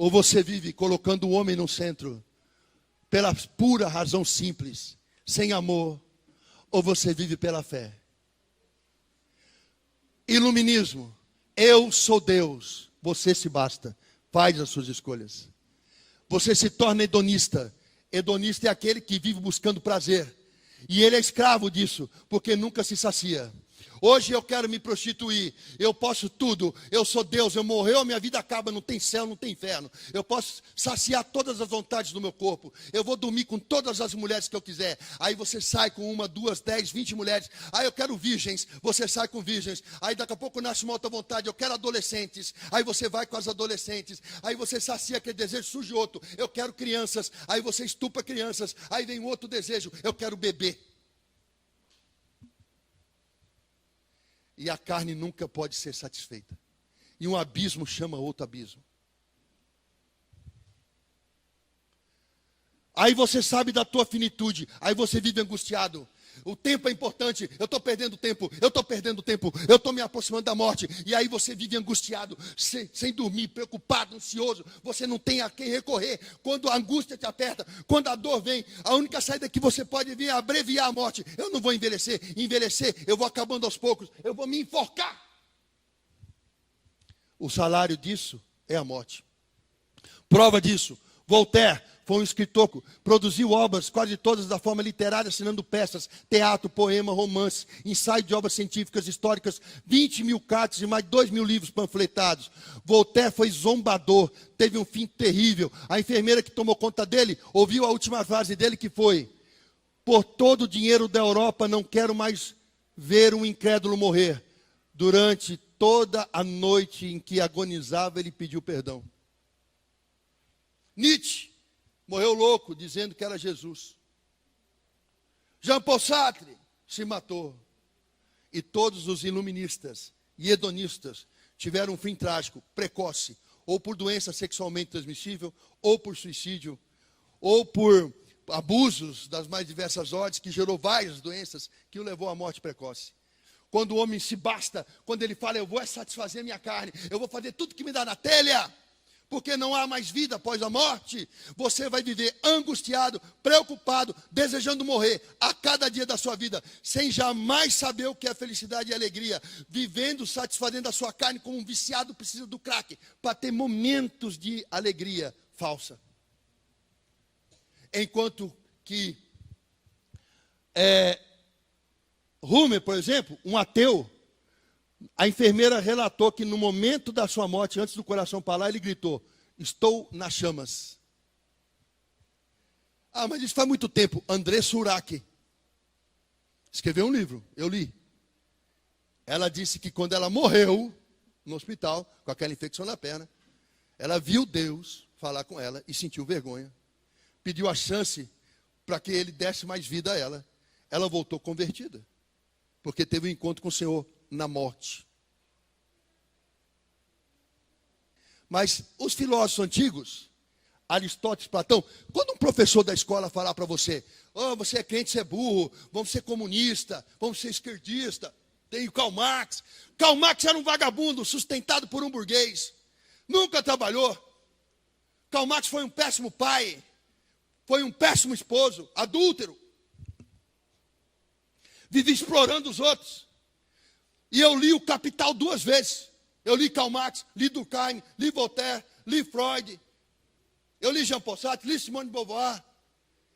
Ou você vive colocando o homem no centro, pela pura razão simples, sem amor, ou você vive pela fé. Iluminismo: eu sou Deus, você se basta, faz as suas escolhas. Você se torna hedonista. Hedonista é aquele que vive buscando prazer, e ele é escravo disso, porque nunca se sacia. Hoje eu quero me prostituir, eu posso tudo, eu sou Deus, eu morreu, a minha vida acaba, não tem céu, não tem inferno. Eu posso saciar todas as vontades do meu corpo, eu vou dormir com todas as mulheres que eu quiser. Aí você sai com 1, 2, 10, 20 mulheres. Aí eu quero virgens, você sai com virgens. Aí daqui a pouco nasce uma outra vontade, eu quero adolescentes. Aí você vai com as adolescentes. Aí você sacia aquele desejo, surge outro, eu quero crianças. Aí você estupra crianças. Aí vem outro desejo, eu quero bebê. E a carne nunca pode ser satisfeita. E um abismo chama outro abismo. Aí você sabe da tua finitude. Aí você vive angustiado. O tempo é importante. Eu estou perdendo tempo. Eu estou me aproximando da morte. E aí você vive angustiado, sem dormir, preocupado, ansioso. Você não tem a quem recorrer. Quando a angústia te aperta, quando a dor vem, a única saída que você pode ver é abreviar a morte. Eu não vou envelhecer. Eu vou acabando aos poucos. Eu vou me enforcar. O salário disso é a morte. Prova disso: Voltaire foi um escritor, produziu obras, quase todas da forma literária, assinando peças, teatro, poema, romance, ensaio de obras científicas, históricas, 20 mil cartas e mais 2 mil livros panfletados. Voltaire foi zombador, teve um fim terrível. A enfermeira que tomou conta dele ouviu a última frase dele, que foi: por todo o dinheiro da Europa não quero mais ver um incrédulo morrer. Durante toda a noite em que agonizava, ele pediu perdão. Nietzsche morreu louco, dizendo que era Jesus. Jean-Paul Sartre se matou. E todos os iluministas e hedonistas tiveram um fim trágico, precoce, ou por doença sexualmente transmissível, ou por suicídio, ou por abusos das mais diversas ordens, que gerou várias doenças, que o levou à morte precoce. Quando o homem se basta, quando ele fala: eu vou satisfazer a minha carne, eu vou fazer tudo que me dá na telha, porque não há mais vida após a morte, você vai viver angustiado, preocupado, desejando morrer a cada dia da sua vida, sem jamais saber o que é felicidade e alegria, vivendo, satisfazendo a sua carne como um viciado precisa do crack, para ter momentos de alegria falsa. Enquanto que Homer, por exemplo, um ateu, a enfermeira relatou que no momento da sua morte, antes do coração parar, ele gritou: estou nas chamas. Ah, mas isso faz muito tempo. André Surak escreveu um livro, eu li. Ela disse que quando ela morreu no hospital, com aquela infecção na perna, ela viu Deus falar com ela e sentiu vergonha. Pediu a chance para que ele desse mais vida a ela. Ela voltou convertida, porque teve um encontro com o Senhor na morte. Mas os filósofos antigos, Aristóteles, Platão, quando um professor da escola falar para você: oh, você é crente, você é burro, vamos ser comunista, vamos ser esquerdista, tem o Karl Marx. Karl Marx era um vagabundo sustentado por um burguês, nunca trabalhou. Karl Marx foi um péssimo pai, foi um péssimo esposo, adúltero, vivia explorando os outros. E eu li o Capital 2 vezes. Eu li Karl Marx, li Durkheim, li Voltaire, li Freud. Eu li Jean Paul Sartre, li Simone de Beauvoir.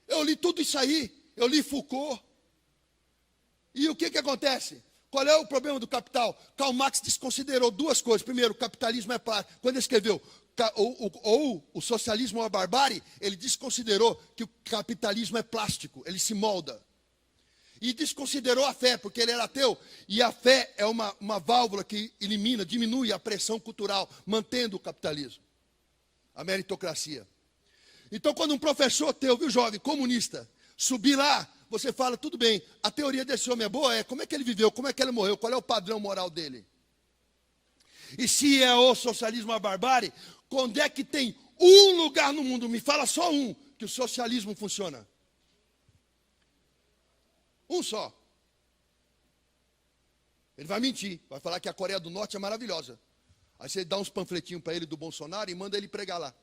Eu li tudo isso aí. Eu li Foucault. E o que acontece? Qual é o problema do Capital? Karl Marx desconsiderou duas coisas. Primeiro, o capitalismo é plástico. Quando ele escreveu ou o socialismo ou a barbárie, ele desconsiderou que o capitalismo é plástico. Ele se molda. E desconsiderou a fé, porque ele era ateu. E a fé é uma válvula que elimina, diminui a pressão cultural, mantendo o capitalismo, a meritocracia. Então, quando um professor ateu, viu, jovem, comunista, subir lá, você fala: tudo bem, a teoria desse homem é boa? Como é que ele viveu? Como é que ele morreu? Qual é o padrão moral dele? E se é o socialismo ou a barbárie, quando é que tem um lugar no mundo, me fala só um, que o socialismo funciona? Um só. Ele vai mentir, vai falar que a Coreia do Norte é maravilhosa. Aí você dá uns panfletinhos para ele do Bolsonaro e manda ele pregar lá,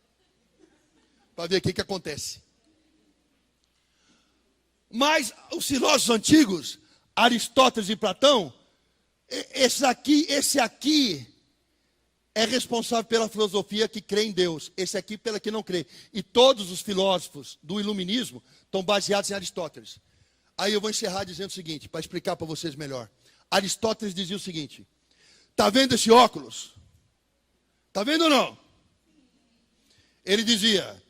para ver o que acontece. Mas os filósofos antigos, Aristóteles e Platão, esse aqui é responsável pela filosofia que crê em Deus, esse aqui pela que não crê. E todos os filósofos do iluminismo estão baseados em Aristóteles. Aí eu vou encerrar dizendo o seguinte, para explicar para vocês melhor. Aristóteles dizia o seguinte: está vendo esse óculos? Está vendo ou não? Ele dizia,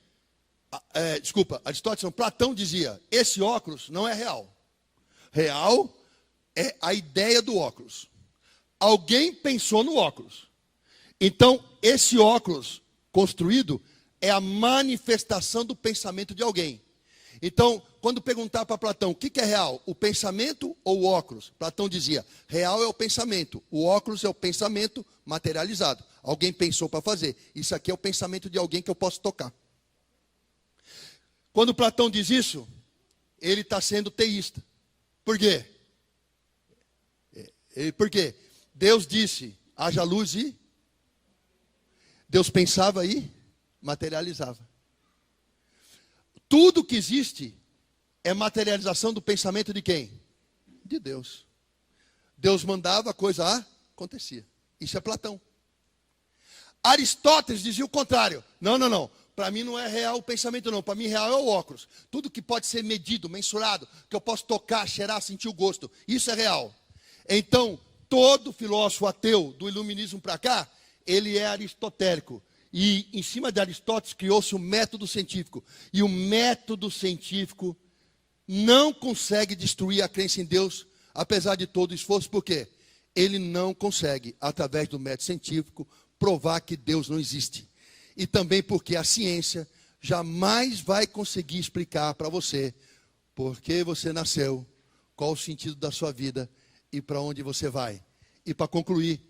Aristóteles não, Platão dizia: esse óculos não é real. Real é a ideia do óculos. Alguém pensou no óculos. Então, esse óculos construído é a manifestação do pensamento de alguém. Então, quando perguntar para Platão o que é real, o pensamento ou o óculos? Platão dizia: real é o pensamento, o óculos é o pensamento materializado. Alguém pensou para fazer. Isso aqui é o pensamento de alguém que eu posso tocar. Quando Platão diz isso, ele está sendo teísta. Por quê? Porque Deus disse: haja luz e Deus pensava e materializava. Tudo que existe é materialização do pensamento de quem? De Deus. Deus mandava, a coisa acontecia. Isso é Platão. Aristóteles dizia o contrário. Não. Para mim não é real o pensamento não. Para mim real é o óculos. Tudo que pode ser medido, mensurado, que eu posso tocar, cheirar, sentir o gosto. Isso é real. Então, todo filósofo ateu do iluminismo para cá, ele é aristotélico. E em cima de Aristóteles criou-se o método científico. E o método científico não consegue destruir a crença em Deus, apesar de todo o esforço. Por quê? Ele não consegue, através do método científico, provar que Deus não existe. E também porque a ciência jamais vai conseguir explicar para você por que você nasceu, qual o sentido da sua vida e para onde você vai. E para concluir,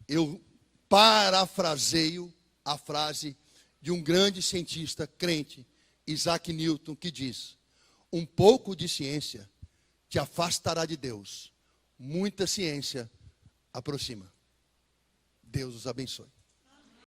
eu parafraseio a frase de um grande cientista crente, Isaac Newton, que diz: um pouco de ciência te afastará de Deus, muita ciência aproxima. Deus os abençoe.